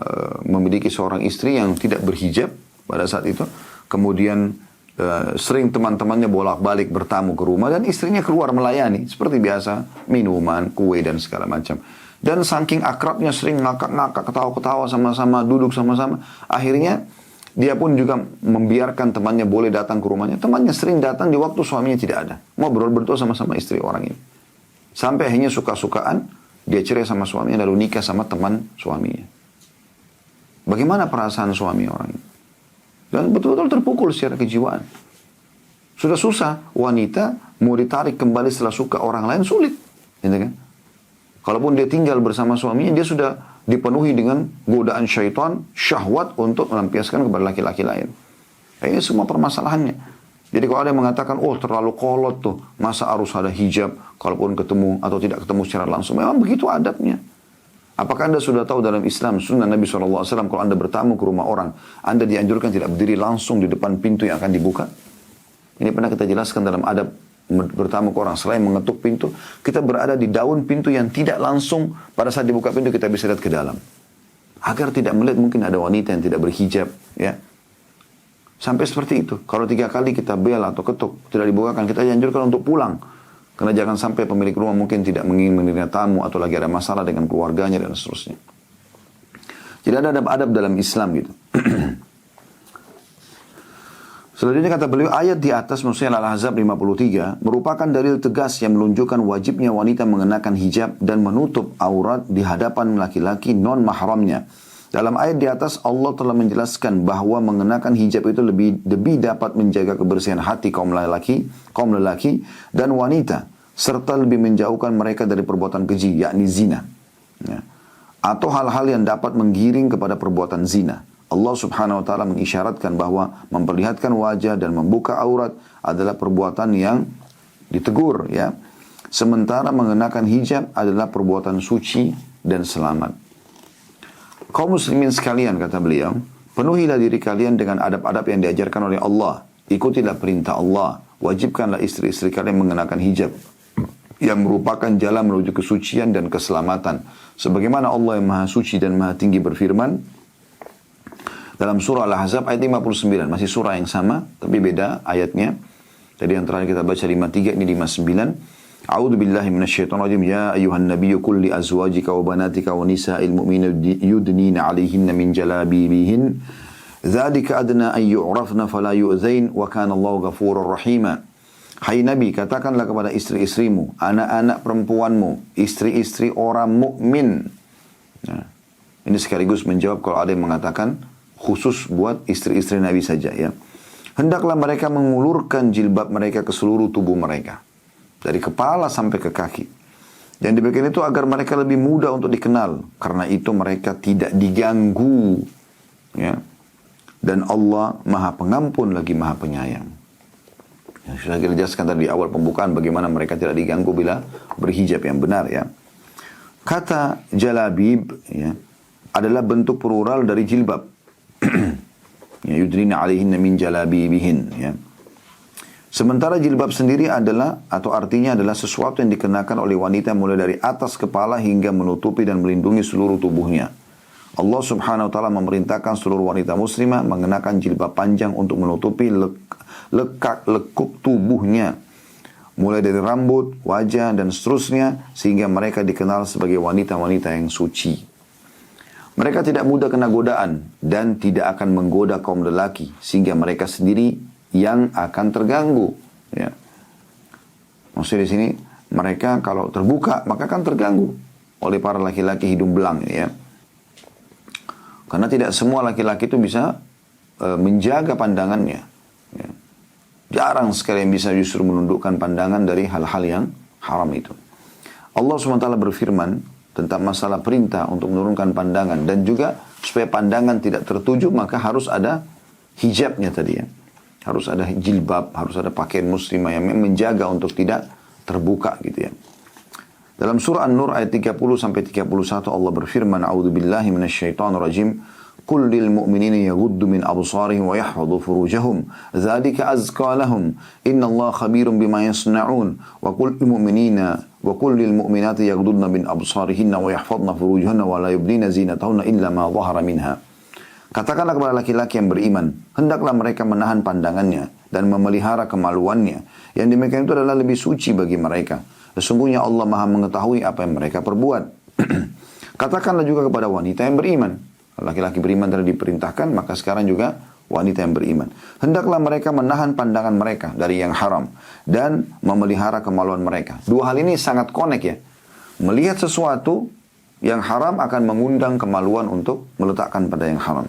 memiliki seorang istri yang tidak berhijab pada saat itu. Kemudian sering teman-temannya bolak-balik bertamu ke rumah dan istrinya keluar melayani seperti biasa, minuman, kue dan segala macam. Dan saking akrabnya sering ngakak-ngakak, ketawa-ketawa sama-sama, duduk sama-sama. Akhirnya dia pun juga membiarkan temannya boleh datang ke rumahnya. Temannya sering datang di waktu suaminya tidak ada. Ngobrol berdua sama-sama istri orang ini. Sampai akhirnya suka-sukaan, dia cerai sama suaminya lalu nikah sama teman suaminya. Bagaimana perasaan suami orang ini? Dan betul-betul terpukul secara kejiwaan. Sudah susah, wanita mau ditarik kembali setelah suka orang lain sulit. Gitu kan? Kalaupun dia tinggal bersama suaminya, dia sudah dipenuhi dengan godaan syaitan, syahwat untuk melampiaskan kepada laki-laki lain. Nah, ini semua permasalahannya. Jadi kalau ada yang mengatakan, oh terlalu kolot tuh, masa harus ada hijab, kalaupun ketemu atau tidak ketemu secara langsung. Memang begitu adabnya. Apakah Anda sudah tahu dalam Islam, sunnah Nabi SAW, kalau Anda bertamu ke rumah orang, Anda dianjurkan tidak berdiri langsung di depan pintu yang akan dibuka? Ini pernah kita jelaskan dalam adab bertamu ke orang. Selain mengetuk pintu, kita berada di daun pintu yang tidak langsung pada saat dibuka pintu kita bisa lihat ke dalam. Agar tidak melihat mungkin ada wanita yang tidak berhijab. Ya. Sampai seperti itu. Kalau 3 kali kita bel atau ketuk, tidak dibukakan, kita dianjurkan untuk pulang. Karena jangan sampai pemilik rumah mungkin tidak ingin menerima tamu atau lagi ada masalah dengan keluarganya dan seterusnya. Jadi ada adab-adab dalam Islam gitu. Selanjutnya kata beliau, ayat di atas maksudnya Al-Ahzab 53 merupakan dalil tegas yang menunjukkan wajibnya wanita mengenakan hijab dan menutup aurat di hadapan laki-laki non-mahramnya. Dalam ayat di atas Allah telah menjelaskan bahwa mengenakan hijab itu lebih dapat menjaga kebersihan hati kaum lelaki dan wanita serta lebih menjauhkan mereka dari perbuatan keji yakni zina. Ya. Atau hal-hal yang dapat menggiring kepada perbuatan zina. Allah subhanahu wa ta'ala mengisyaratkan bahwa memperlihatkan wajah dan membuka aurat adalah perbuatan yang ditegur. Ya. Sementara mengenakan hijab adalah perbuatan suci dan selamat. Kaum muslimin sekalian, kata beliau, penuhilah diri kalian dengan adab-adab yang diajarkan oleh Allah. Ikutilah perintah Allah. Wajibkanlah istri-istri kalian mengenakan hijab yang merupakan jalan menuju kesucian dan keselamatan. Sebagaimana Allah yang maha suci dan maha tinggi berfirman, dalam surah Al-Ahzab ayat 59. Masih surah yang sama, tapi beda ayatnya. Tadi yang terakhir kita baca 53, ini 59. A'udzu billahi minasyaitonir rajim. Ya ayuhan nabiyyu qul li azwajika wa banatika wa nisa'il mu'minina yudnina 'alaihinna min jalabibihin. Dzalika adna an yu'rafna fala yu'dzain wa kana Allahu ghafurur rahima. Hai Nabi, katakanlah kepada istri-istrimu, anak-anak perempuanmu, istri-istri orang mukmin. Nah, ini sekaligus menjawab kalau ada yang mengatakan khusus buat istri-istri Nabi saja ya. Hendaklah mereka mengulurkan jilbab mereka ke seluruh tubuh mereka. Dari kepala sampai ke kaki. Dan demikian itu agar mereka lebih mudah untuk dikenal. Karena itu mereka tidak diganggu. Ya. Dan Allah maha pengampun lagi maha penyayang. Yang sudah kita jelaskan tadi di awal pembukaan bagaimana mereka tidak diganggu bila berhijab yang benar ya. Kata jalabib ya, adalah bentuk plural dari jilbab. Ya, yudrina alaihinna min jalabibihin ya. Sementara jilbab sendiri adalah atau artinya adalah sesuatu yang dikenakan oleh wanita mulai dari atas kepala hingga menutupi dan melindungi seluruh tubuhnya. Allah subhanahu wa ta'ala memerintahkan seluruh wanita muslimah mengenakan jilbab panjang untuk menutupi lekuk tubuhnya. Mulai dari rambut, wajah dan seterusnya sehingga mereka dikenal sebagai wanita-wanita yang suci. Mereka tidak mudah kena godaan dan tidak akan menggoda kaum lelaki sehingga mereka sendiri yang akan terganggu. Ya. Maksudnya di sini mereka kalau terbuka maka akan terganggu oleh para laki-laki hidung belang. Ya. Karena tidak semua laki-laki itu bisa menjaga pandangannya. Ya. Jarang sekali yang bisa justru menundukkan pandangan dari hal-hal yang haram itu. Allah SWT berfirman tentang masalah perintah untuk menurunkan pandangan dan juga supaya pandangan tidak tertuju maka harus ada hijabnya tadi ya. Harus ada jilbab, harus ada pakaian muslimah yang menjaga untuk tidak terbuka gitu ya. Dalam surah An-Nur ayat 30 sampai 31 Allah berfirman, A'udzubillahi minasyaitonirrajim. Qul lil mu'minina yaghuddu min absarihim wa yahfadhu furujahum. Dzalika azka lahum. Innallaha khabirum bima yasna'un. Wa qul lil mu'minina wa qul lil mu'minati yaghuddna min absarihinna wa yahfadna furujahunna wa la yubdina zinatahunna illa ma dhahara minha. Katakanlah kepada laki-laki yang beriman, hendaklah mereka menahan pandangannya dan memelihara kemaluannya. Yang demikian itu adalah lebih suci bagi mereka. Sesungguhnya Allah Maha mengetahui apa yang mereka perbuat. Katakanlah juga kepada wanita yang beriman. Laki-laki beriman tadi diperintahkan, maka sekarang juga wanita yang beriman. Hendaklah mereka menahan pandangan mereka dari yang haram dan memelihara kemaluan mereka. Dua hal ini sangat connect ya. Melihat sesuatu yang haram akan mengundang kemaluan untuk meletakkan pada yang haram.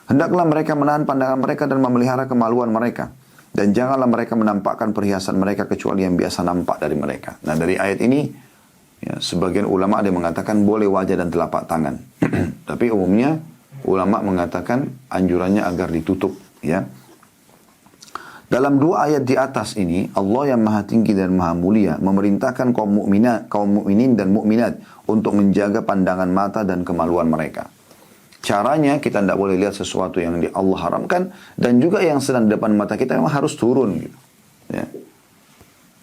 Hendaklah mereka menahan pandangan mereka dan memelihara kemaluan mereka. Dan janganlah mereka menampakkan perhiasan mereka kecuali yang biasa nampak dari mereka. Nah dari ayat ini, ya, sebagian ulama ada yang mengatakan boleh wajah dan telapak tangan. Tapi umumnya ulama mengatakan anjurannya agar ditutup. Ya. Dalam dua ayat di atas ini, Allah yang maha tinggi dan maha mulia memerintahkan kaum mukminin dan mukminat untuk menjaga pandangan mata dan kemaluan mereka. Caranya kita tidak boleh lihat sesuatu yang Allah haramkan dan juga yang sedang di depan mata kita memang harus turun. Gitu. Ya.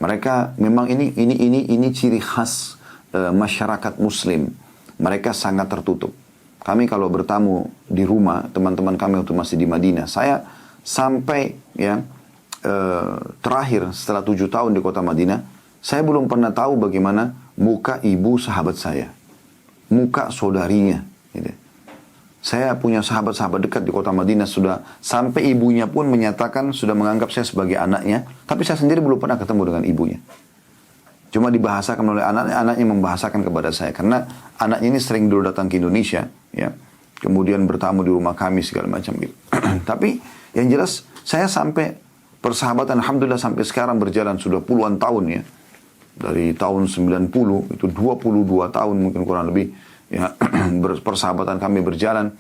Mereka memang ini ciri khas masyarakat Muslim. Mereka sangat tertutup. Kami kalau bertamu di rumah teman-teman kami waktu masih di Madinah, saya sampai ya terakhir setelah 7 tahun di kota Madinah, saya belum pernah tahu bagaimana muka ibu sahabat saya, muka saudarinya. Gitu. Saya punya sahabat-sahabat dekat di kota Madinah sudah sampai ibunya pun menyatakan sudah menganggap saya sebagai anaknya, tapi saya sendiri belum pernah ketemu dengan ibunya. Cuma dibahasakan oleh anaknya membahasakan kepada saya karena anaknya ini sering dulu datang ke Indonesia, ya, kemudian bertamu di rumah kami segala macam gitu. Tapi yang jelas saya sampai persahabatan alhamdulillah sampai sekarang berjalan sudah puluhan tahun ya, dari tahun 90 itu 22 tahun mungkin kurang lebih. Ya, persahabatan kami berjalan.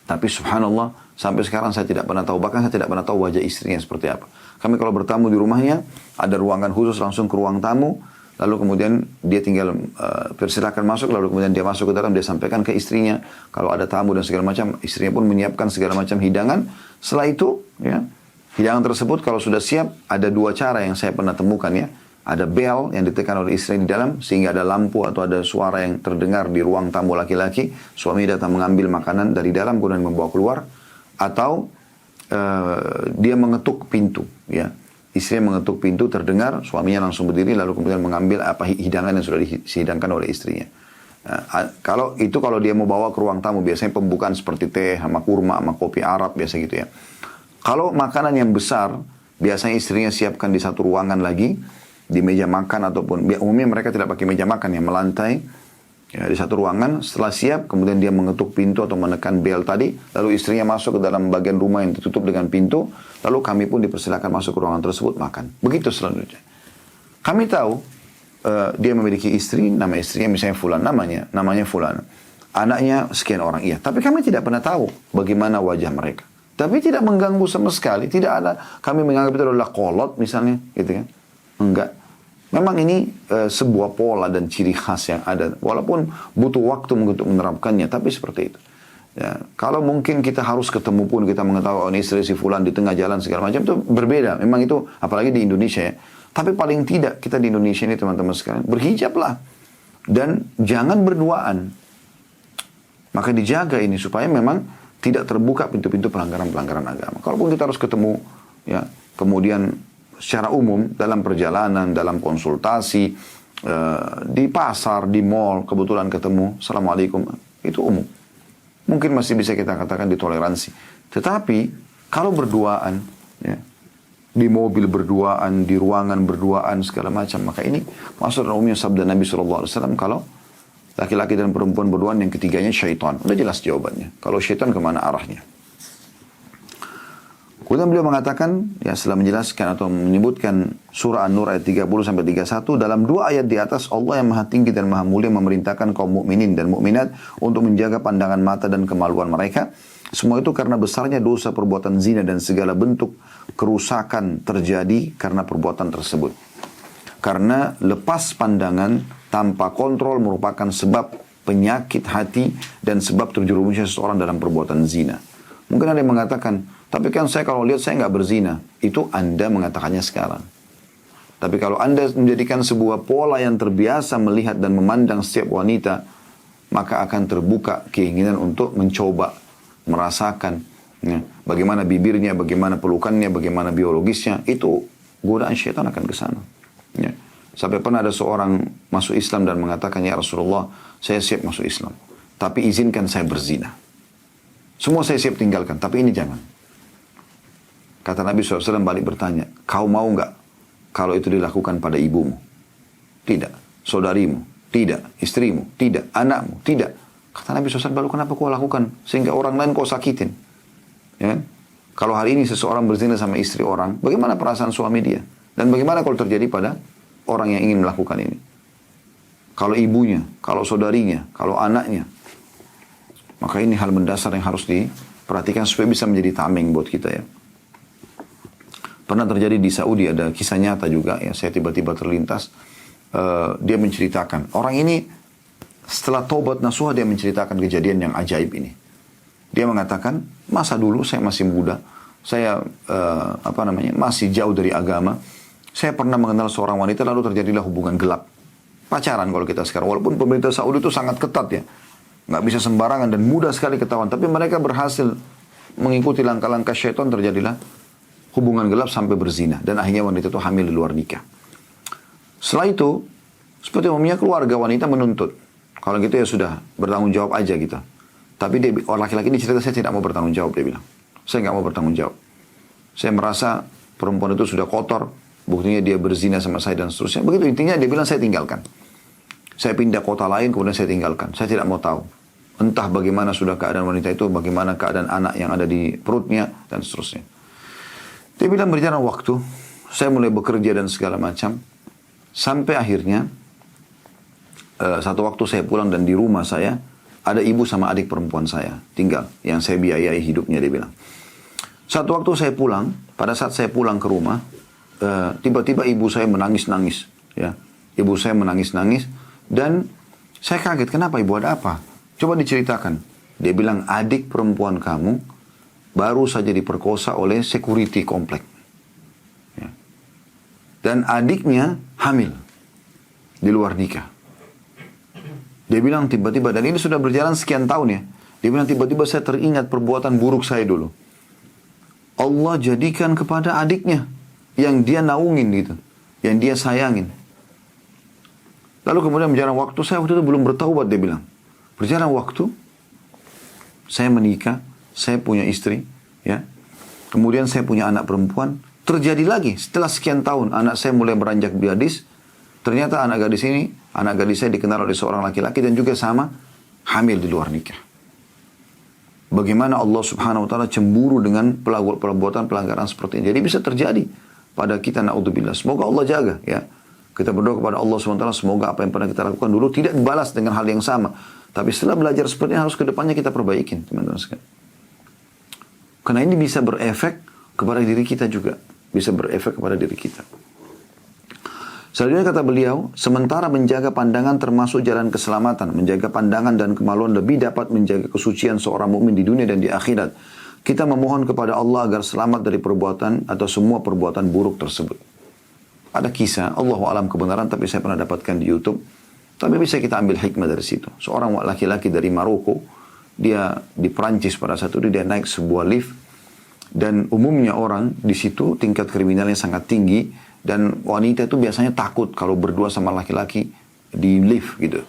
Tapi subhanallah, sampai sekarang saya tidak pernah tahu. Bahkan saya tidak pernah tahu wajah istrinya seperti apa. Kami kalau bertamu di rumahnya, ada ruangan khusus langsung ke ruang tamu. Lalu kemudian dia tinggal persilakan masuk. Lalu kemudian dia masuk ke dalam, dia sampaikan ke istrinya. Kalau ada tamu dan segala macam, istrinya pun menyiapkan segala macam hidangan. Setelah itu, ya, hidangan tersebut kalau sudah siap, ada 2 cara yang saya pernah temukan ya. Ada bel yang ditekan oleh istri di dalam sehingga ada lampu atau ada suara yang terdengar di ruang tamu laki-laki. Suami datang mengambil makanan dari dalam kemudian membawa keluar. Atau dia mengetuk pintu. Ya. Istri mengetuk pintu terdengar, suaminya langsung berdiri lalu kemudian mengambil apa hidangan yang sudah dihidangkan oleh istrinya. Kalau dia mau bawa ke ruang tamu biasanya pembukaan seperti teh sama kurma sama kopi Arab biasa gitu ya. Kalau makanan yang besar biasanya istrinya siapkan di satu ruangan lagi. Di meja makan ataupun umumnya mereka tidak pakai meja makan ya, melantai ya, di satu ruangan. Setelah siap kemudian dia mengetuk pintu atau menekan bel tadi, lalu istrinya masuk ke dalam bagian rumah yang ditutup dengan pintu, lalu kami pun dipersilakan masuk ke ruangan tersebut makan. Begitu selanjutnya. Kami tahu dia memiliki istri, nama istrinya misalnya Fulan, namanya Fulan, anaknya sekian orang, iya, tapi kami tidak pernah tahu bagaimana wajah mereka. Tapi tidak mengganggu sama sekali, tidak ada kami menganggap itu adalah kolot misalnya gitu kan. Enggak. Memang ini sebuah pola dan ciri khas yang ada. Walaupun butuh waktu untuk menerapkannya. Tapi seperti itu. Ya, kalau mungkin kita harus ketemu pun kita mengetahui ini istri si Fulan di tengah jalan segala macam itu berbeda. Memang itu apalagi di Indonesia ya. Tapi paling tidak kita di Indonesia ini teman-teman sekalian berhijablah. Dan jangan berduaan. Maka dijaga ini supaya memang tidak terbuka pintu-pintu pelanggaran-pelanggaran agama. Kalaupun kita harus ketemu ya kemudian secara umum dalam perjalanan, dalam konsultasi, di pasar, di mall, kebetulan ketemu, Assalamualaikum, itu umum. Mungkin masih bisa kita katakan ditoleransi. Tetapi kalau berduaan, ya, di mobil berduaan, di ruangan berduaan, segala macam, maka ini maksud umumnya sabda Nabi SAW, kalau laki-laki dan perempuan berduaan, yang ketiganya syaitan. Udah jelas jawabannya. Kalau syaitan kemana arahnya? Kemudian beliau mengatakan, ya setelah menjelaskan atau menyebutkan surah An-Nur ayat 30-31, dalam 2 ayat di atas Allah yang maha tinggi dan maha mulia memerintahkan kaum mukminin dan mukminat untuk menjaga pandangan mata dan kemaluan mereka. Semua itu karena besarnya dosa perbuatan zina dan segala bentuk kerusakan terjadi karena perbuatan tersebut. Karena lepas pandangan tanpa kontrol merupakan sebab penyakit hati dan sebab terjerumusnya seseorang dalam perbuatan zina. Mungkin ada yang mengatakan, tapi kan saya kalau lihat saya nggak berzina. Itu Anda mengatakannya sekarang. Tapi kalau Anda menjadikan sebuah pola yang terbiasa melihat dan memandang setiap wanita, maka akan terbuka keinginan untuk mencoba merasakan, ya, bagaimana bibirnya, bagaimana pelukannya, bagaimana biologisnya, itu godaan syaitan akan ke sana. Ya. Sampai pernah ada seorang masuk Islam dan mengatakan, ya Rasulullah, saya siap masuk Islam, tapi izinkan saya berzina. Semua saya siap tinggalkan, tapi ini jangan. Kata Nabi SAW balik bertanya, kau mau nggak kalau itu dilakukan pada ibumu? Tidak. Saudarimu? Tidak. Istrimu? Tidak. Anakmu? Tidak. Kata Nabi SAW, baru kenapa kau lakukan? Sehingga orang lain kau sakitin. Ya kan? Kalau hari ini seseorang berzina sama istri orang, bagaimana perasaan suami dia? Dan bagaimana kalau terjadi pada orang yang ingin melakukan ini? Kalau ibunya, kalau saudarinya, kalau anaknya. Maka ini hal mendasar yang harus diperhatikan supaya bisa menjadi tameng buat kita ya. Pernah terjadi di Saudi, ada kisah nyata juga ya, saya tiba-tiba terlintas. Dia menceritakan, orang ini setelah taubat nasuha dia menceritakan kejadian yang ajaib ini. Dia mengatakan, masa dulu saya masih muda, saya masih jauh dari agama. Saya pernah mengenal seorang wanita, lalu terjadilah hubungan gelap. Pacaran kalau kita sekarang, walaupun pemerintah Saudi itu sangat ketat ya, nggak bisa sembarangan dan mudah sekali ketahuan. Tapi mereka berhasil mengikuti langkah-langkah syaitan, terjadilah hubungan gelap sampai berzina. Dan akhirnya wanita itu hamil di luar nikah. Setelah itu, seperti umumnya keluarga wanita menuntut. Kalau gitu ya sudah, bertanggung jawab aja gitu. Tapi dia, orang laki-laki ini cerita, saya tidak mau bertanggung jawab, dia bilang. Saya nggak mau bertanggung jawab. Saya merasa perempuan itu sudah kotor, buktinya dia berzina sama saya dan seterusnya. Begitu intinya dia bilang saya tinggalkan. Saya pindah kota lain, kemudian saya tinggalkan. Saya tidak mau tahu. Entah bagaimana sudah keadaan wanita itu, bagaimana keadaan anak yang ada di perutnya, dan seterusnya. Dia bilang berjalan waktu, saya mulai bekerja dan segala macam. Sampai akhirnya, satu waktu saya pulang dan di rumah saya, ada ibu sama adik perempuan saya tinggal, yang saya biayai hidupnya, dia bilang. Satu waktu saya pulang, pada saat saya pulang ke rumah, tiba-tiba ibu saya menangis-nangis. Ya. Ibu saya menangis-nangis, dan saya kaget, kenapa ibu, ada apa? Coba diceritakan. Dia bilang, adik perempuan kamu baru saja diperkosa oleh security komplek. Ya. Dan adiknya hamil di luar nikah. Dia bilang tiba-tiba, dan ini sudah berjalan sekian tahun ya. Dia bilang tiba-tiba saya teringat perbuatan buruk saya dulu. Allah jadikan kepada adiknya yang dia naungin gitu, yang dia sayangin. Lalu kemudian berjalan waktu, saya waktu itu belum bertaubat, dia bilang. Berjalan waktu, saya menikah, saya punya istri, ya. Kemudian saya punya anak perempuan. Terjadi lagi, setelah sekian tahun, anak saya mulai beranjak gadis. Ternyata anak gadis saya dikenal oleh seorang laki-laki dan juga sama, hamil di luar nikah. Bagaimana Allah subhanahu wa ta'ala cemburu dengan perbuatan pelanggaran seperti ini. Jadi bisa terjadi pada kita, na'udzubillah. Semoga Allah jaga, ya. Kita berdoa kepada Allah subhanahu wa ta'ala, semoga apa yang pernah kita lakukan dulu tidak dibalas dengan hal yang sama. Tapi setelah belajar seperti ini, harus ke depannya kita perbaikin, teman-teman sekalian. Karena ini bisa berefek kepada diri kita juga. Bisa berefek kepada diri kita. Selanjutnya kata beliau, sementara menjaga pandangan termasuk jalan keselamatan. Menjaga pandangan dan kemaluan lebih dapat menjaga kesucian seorang mukmin di dunia dan di akhirat. Kita memohon kepada Allah agar selamat dari perbuatan atau semua perbuatan buruk tersebut. Ada kisah, Allahu a'lam kebenaran, tapi saya pernah dapatkan di YouTube. Tapi bisa kita ambil hikmah dari situ. Seorang laki-laki dari Maroko, dia di Perancis pada saat itu, dia naik sebuah lift. Dan umumnya orang di situ tingkat kriminalnya sangat tinggi. Dan wanita itu biasanya takut kalau berdua sama laki-laki di lift gitu.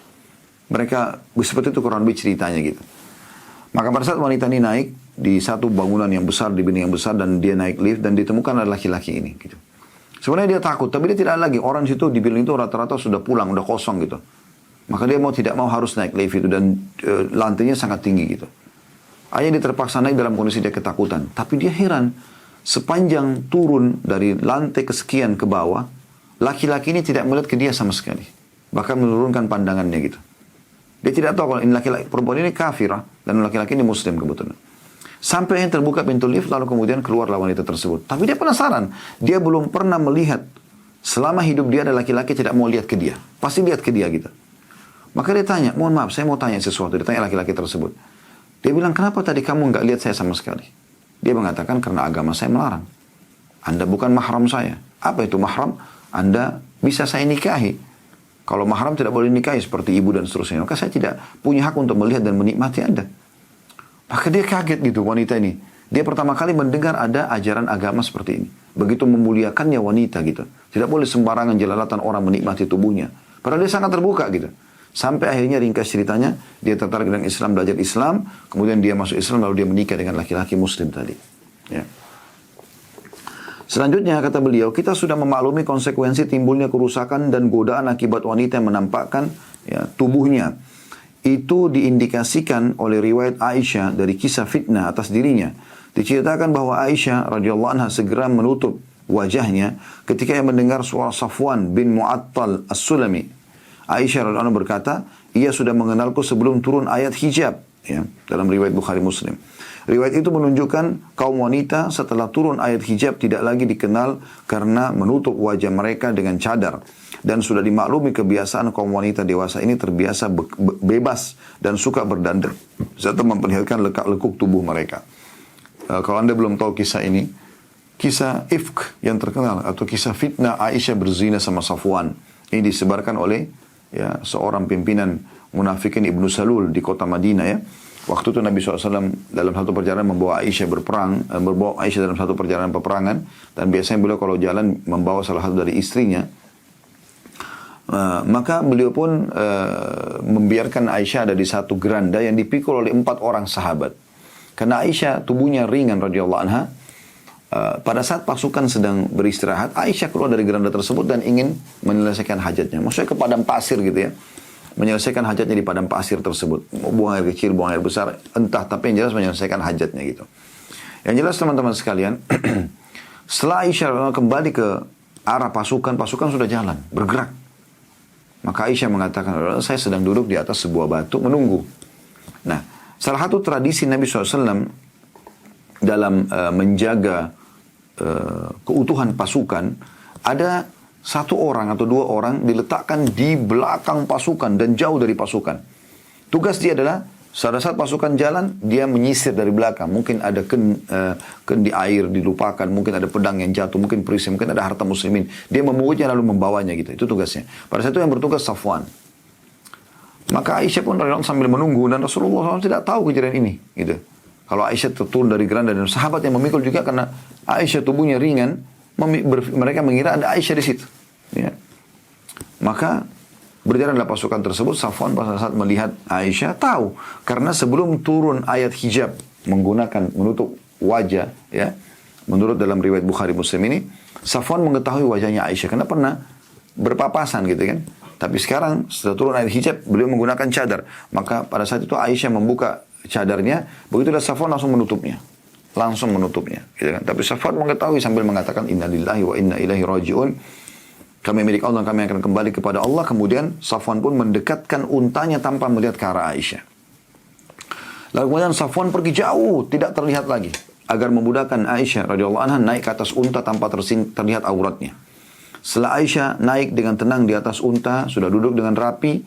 Mereka, seperti itu kurang lebih ceritanya gitu. Maka pada saat wanita ini naik di satu bangunan yang besar, di building yang besar, dan dia naik lift dan ditemukan ada laki-laki ini gitu. Sebenarnya dia takut, tapi dia tidak ada lagi. Orang di situ di building itu rata-rata sudah pulang, udah kosong gitu. Maka dia mau tidak mau harus naik lift itu dan lantainya sangat tinggi gitu. Akhirnya dia terpaksa naik dalam kondisi dia ketakutan. Tapi dia heran, sepanjang turun dari lantai kesekian ke bawah, laki-laki ini tidak melihat ke dia sama sekali. Bahkan menurunkan pandangannya gitu. Dia tidak tahu kalau ini laki-laki, perempuan ini kafirah dan laki-laki ini muslim kebetulan. Sampai yang terbuka pintu lift, lalu kemudian keluarlah wanita tersebut. Tapi dia penasaran, dia belum pernah melihat, selama hidup dia ada laki-laki tidak mau lihat ke dia. Pasti lihat ke dia gitu. Maka dia tanya, mohon maaf saya mau tanya sesuatu. Dia tanya laki-laki tersebut. Dia bilang, kenapa tadi kamu nggak lihat saya sama sekali? Dia mengatakan, karena agama saya melarang. Anda bukan mahram saya. Apa itu mahram? Anda bisa saya nikahi. Kalau mahram tidak boleh nikahi seperti ibu dan seterusnya. Maka saya tidak punya hak untuk melihat dan menikmati Anda. Maka dia kaget gitu wanita ini. Dia pertama kali mendengar ada ajaran agama seperti ini. Begitu memuliakannya wanita gitu. Tidak boleh sembarangan jelalatan orang menikmati tubuhnya. Padahal dia sangat terbuka gitu. Sampai akhirnya ringkas ceritanya, dia tertarik dengan Islam, belajar Islam. Kemudian dia masuk Islam, lalu dia menikah dengan laki-laki muslim tadi. Ya. Selanjutnya kata beliau, kita sudah memaklumi konsekuensi timbulnya kerusakan dan godaan akibat wanita yang menampakkan tubuhnya. Itu diindikasikan oleh riwayat Aisyah dari kisah fitnah atas dirinya. Diceritakan bahwa Aisyah radhiyallahu anha segera menutup wajahnya ketika ia mendengar suara Safwan bin Mu'attal As-Sulami. Aisyah radhiyallahu anha berkata, ia sudah mengenalku sebelum turun ayat hijab. Ya, dalam riwayat Bukhari Muslim. Riwayat itu menunjukkan kaum wanita setelah turun ayat hijab tidak lagi dikenal karena menutup wajah mereka dengan cadar. Dan sudah dimaklumi kebiasaan kaum wanita dewasa ini terbiasa bebas dan suka berdandan serta memperlihatkan lekak-lekuk tubuh mereka. Kalau Anda belum tahu kisah ini, kisah ifk yang terkenal atau kisah fitnah Aisyah berzina sama Safwan. Ini disebarkan oleh seorang pimpinan munafikin Ibnu Salul di kota Madinah ya. Waktu itu Nabi SAW dalam satu perjalanan membawa Aisyah membawa Aisyah dalam satu perjalanan peperangan. Dan biasanya beliau kalau jalan membawa salah satu dari istrinya. Maka beliau pun membiarkan Aisyah ada di satu geranda yang dipikul oleh 4 orang sahabat. Karena Aisyah tubuhnya ringan radhiyallahu anha. Pada saat pasukan sedang beristirahat, Aisyah keluar dari geranda tersebut dan ingin menyelesaikan hajatnya. Maksudnya ke padang pasir gitu ya. Menyelesaikan hajatnya di padang pasir tersebut. Buang air kecil, buang air besar, entah. Tapi yang jelas menyelesaikan hajatnya gitu. Yang jelas teman-teman sekalian, setelah Aisyah kembali ke arah pasukan sudah jalan, bergerak. Maka Aisyah mengatakan, saya sedang duduk di atas sebuah batu menunggu. Nah, salah satu tradisi Nabi SAW dalam menjaga keutuhan pasukan, ada 1 orang atau 2 orang diletakkan di belakang pasukan dan jauh dari pasukan. Tugas dia adalah, pada saat pasukan jalan, dia menyisir dari belakang. Mungkin ada kendi air dilupakan, mungkin ada pedang yang jatuh, mungkin perisai, mungkin ada harta muslimin. Dia memungutnya lalu membawanya gitu. Itu tugasnya. Pada saat itu yang bertugas Safwan. Maka Aisyah pun sambil menunggu dan Rasulullah SAW tidak tahu kejadian ini. Gitu. Kalau Aisyah terturun dari geranda dan sahabat yang memikul juga karena Aisyah tubuhnya ringan, mereka mengira ada Aisyah di situ. Ya. Maka berjalanlah pasukan tersebut. Safwan pada saat melihat Aisyah tahu karena sebelum turun ayat hijab menggunakan menutup wajah, ya, menurut dalam riwayat Bukhari Muslim ini, Safwan mengetahui wajahnya Aisyah karena pernah berpapasan gitu kan. Tapi sekarang setelah turun ayat hijab beliau menggunakan cadar. Maka pada saat itu Aisyah membuka cadarnya, begitu Safwan langsung menutupnya. Gitu kan. Tapi Safwan mengetahui sambil mengatakan innalillahi wa inna ilaihi raji'un. Kami milik Allah, kami akan kembali kepada Allah. Kemudian Safwan pun mendekatkan untanya tanpa melihat ke arah Aisyah. Lalu kemudian Safwan pergi jauh, tidak terlihat lagi, agar memudahkan Aisyah radhiyallahu anha naik ke atas unta tanpa terlihat auratnya. Setelah Aisyah naik dengan tenang di atas unta, sudah duduk dengan rapi,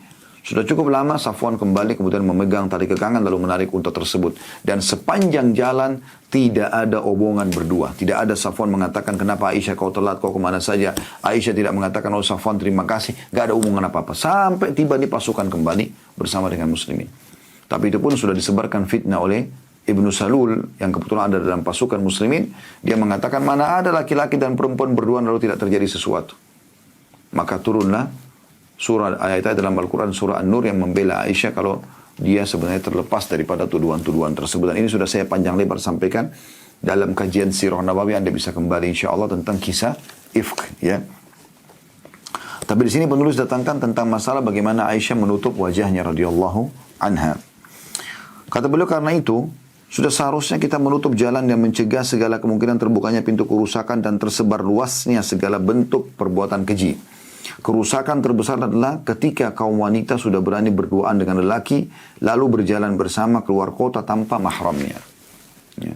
sudah cukup lama, Safwan kembali kemudian memegang tali kekangan lalu menarik unta tersebut. Dan sepanjang jalan tidak ada obongan berdua. Tidak ada Safwan mengatakan, kenapa Aisyah kau telat, kau kemana saja. Aisyah tidak mengatakan, oh Safwan terima kasih. Gak ada hubungan apa-apa. Sampai tiba di pasukan kembali bersama dengan muslimin. Tapi itu pun sudah disebarkan fitnah oleh Ibnu Salul yang kebetulan ada dalam pasukan muslimin. Dia mengatakan, mana ada laki-laki dan perempuan berduaan lalu tidak terjadi sesuatu. Maka turunlah surah ayat-ayat dalam Al-Quran surah An-Nur yang membela Aisyah kalau dia sebenarnya terlepas daripada tuduhan-tuduhan tersebut. Dan ini sudah saya panjang lebar sampaikan dalam kajian Sirah Nabawi. Anda bisa kembali insyaAllah tentang kisah ifk. Ya. Tapi di sini penulis datangkan tentang masalah bagaimana Aisyah menutup wajahnya radhiyallahu anha. Kata beliau, karena itu sudah seharusnya kita menutup jalan dan mencegah segala kemungkinan terbukanya pintu kerusakan dan tersebar luasnya segala bentuk perbuatan keji. Kerusakan terbesar adalah ketika kaum wanita sudah berani berduaan dengan lelaki, lalu berjalan bersama keluar kota tanpa mahramnya. Ya.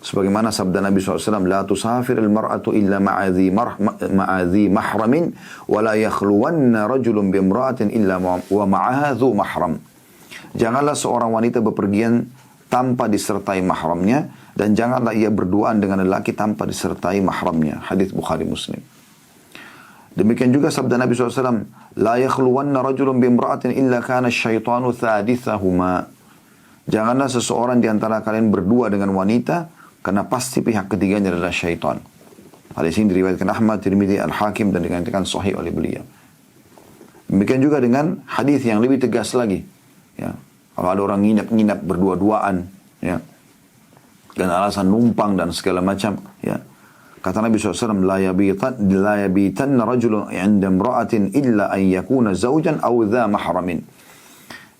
Sebagaimana sabda Nabi SAW, La tusafiril mar'atu illa ma'adhi mahramin, wa la yakhluwanna rajulun bimra'atin illa wa ma'aha dhu mahram. Janganlah seorang wanita bepergian tanpa disertai mahramnya, dan janganlah ia berduaan dengan lelaki tanpa disertai mahramnya. Hadis Bukhari Muslim. Demikian juga sabda Nabi SAW, La yakhluwanna rajulun bimra'atin illa kana syaitanu thadithahuma. Janganlah seseorang di antara kalian berdua dengan wanita, karena pasti pihak ketiganya adalah syaitan. Hadis ini diriwayatkan Ahmad, Tirmidzi, Al-Hakim dan dikatakan sahih oleh beliau. Demikian juga dengan hadis yang lebih tegas lagi. Ya. Kalau ada orang nginap berdua-duaan, ya, dan alasan numpang dan segala macam, ya. Kata Nabi SAW, la yabitanna rajulun 'inda imra'atin illa an yakuna zawjan aw dha mahramin.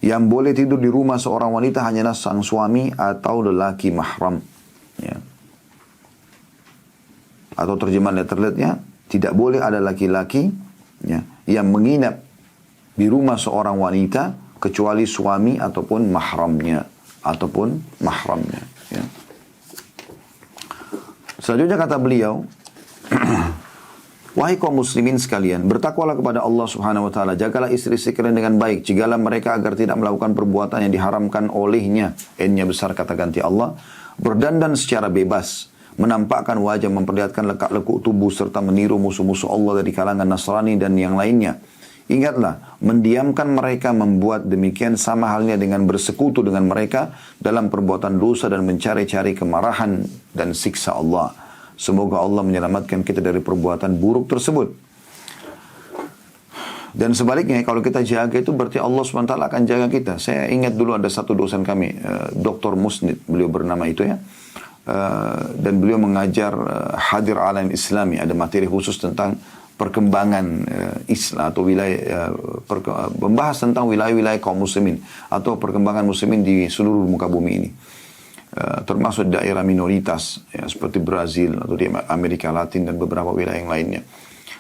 Yang boleh tidur di rumah seorang wanita hanyalah sang suami atau lelaki mahram. Ya. Atau terjemahan letterletnya, tidak boleh ada laki-laki, ya, yang menginap di rumah seorang wanita kecuali suami ataupun mahramnya. Ya. Selanjutnya kata beliau, wahai kaum muslimin sekalian, bertakwalah kepada Allah Subhanahu wa taala, jagalah istri-istri kalian dengan baik, cegahlah mereka agar tidak melakukan perbuatan yang diharamkan olehnya. N-nya besar kata ganti Allah. Berdandan secara bebas, menampakkan wajah, memperlihatkan lekuk tubuh serta meniru musuh-musuh Allah dari kalangan Nasrani dan yang lainnya. Ingatlah, mendiamkan mereka membuat demikian sama halnya dengan bersekutu dengan mereka dalam perbuatan dosa dan mencari-cari kemarahan dan siksa Allah. Semoga Allah menyelamatkan kita dari perbuatan buruk tersebut. Dan sebaliknya, kalau kita jaga itu berarti Allah SWT akan jaga kita. Saya ingat dulu ada satu dosen kami, Dr. Musnid, beliau bernama itu ya. Dan beliau mengajar Hadir Alam Islami, ada materi khusus tentang perkembangan Islam atau wilayah membahas tentang wilayah-wilayah kaum muslimin atau perkembangan muslimin di seluruh muka bumi ini, termasuk daerah minoritas ya, seperti Brazil atau di Amerika Latin dan beberapa wilayah yang lainnya.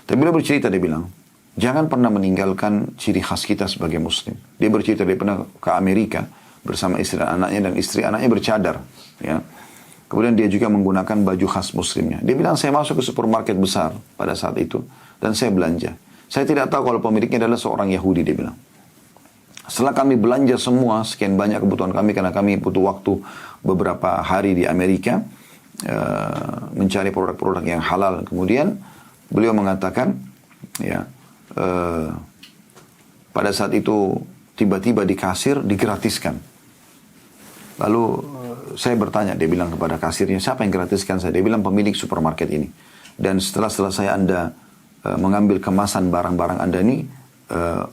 Tapi beliau bercerita, dia bilang, jangan pernah meninggalkan ciri khas kita sebagai muslim. Dia bercerita dia pernah ke Amerika bersama istri dan anaknya, dan istri anaknya bercadar ya. Kemudian dia juga menggunakan baju khas muslimnya. Dia bilang, saya masuk ke supermarket besar pada saat itu dan saya belanja. Saya tidak tahu kalau pemiliknya adalah seorang Yahudi, dia bilang. Setelah kami belanja semua, sekian banyak kebutuhan kami, karena kami butuh waktu beberapa hari di Amerika, mencari produk-produk yang halal. Kemudian beliau mengatakan, ya, pada saat itu tiba-tiba di kasir digratiskan. Lalu saya bertanya, dia bilang kepada kasirnya, siapa yang gratiskan saya? Dia bilang, pemilik supermarket ini. Dan setelah selesai Anda mengambil kemasan barang-barang Anda ini,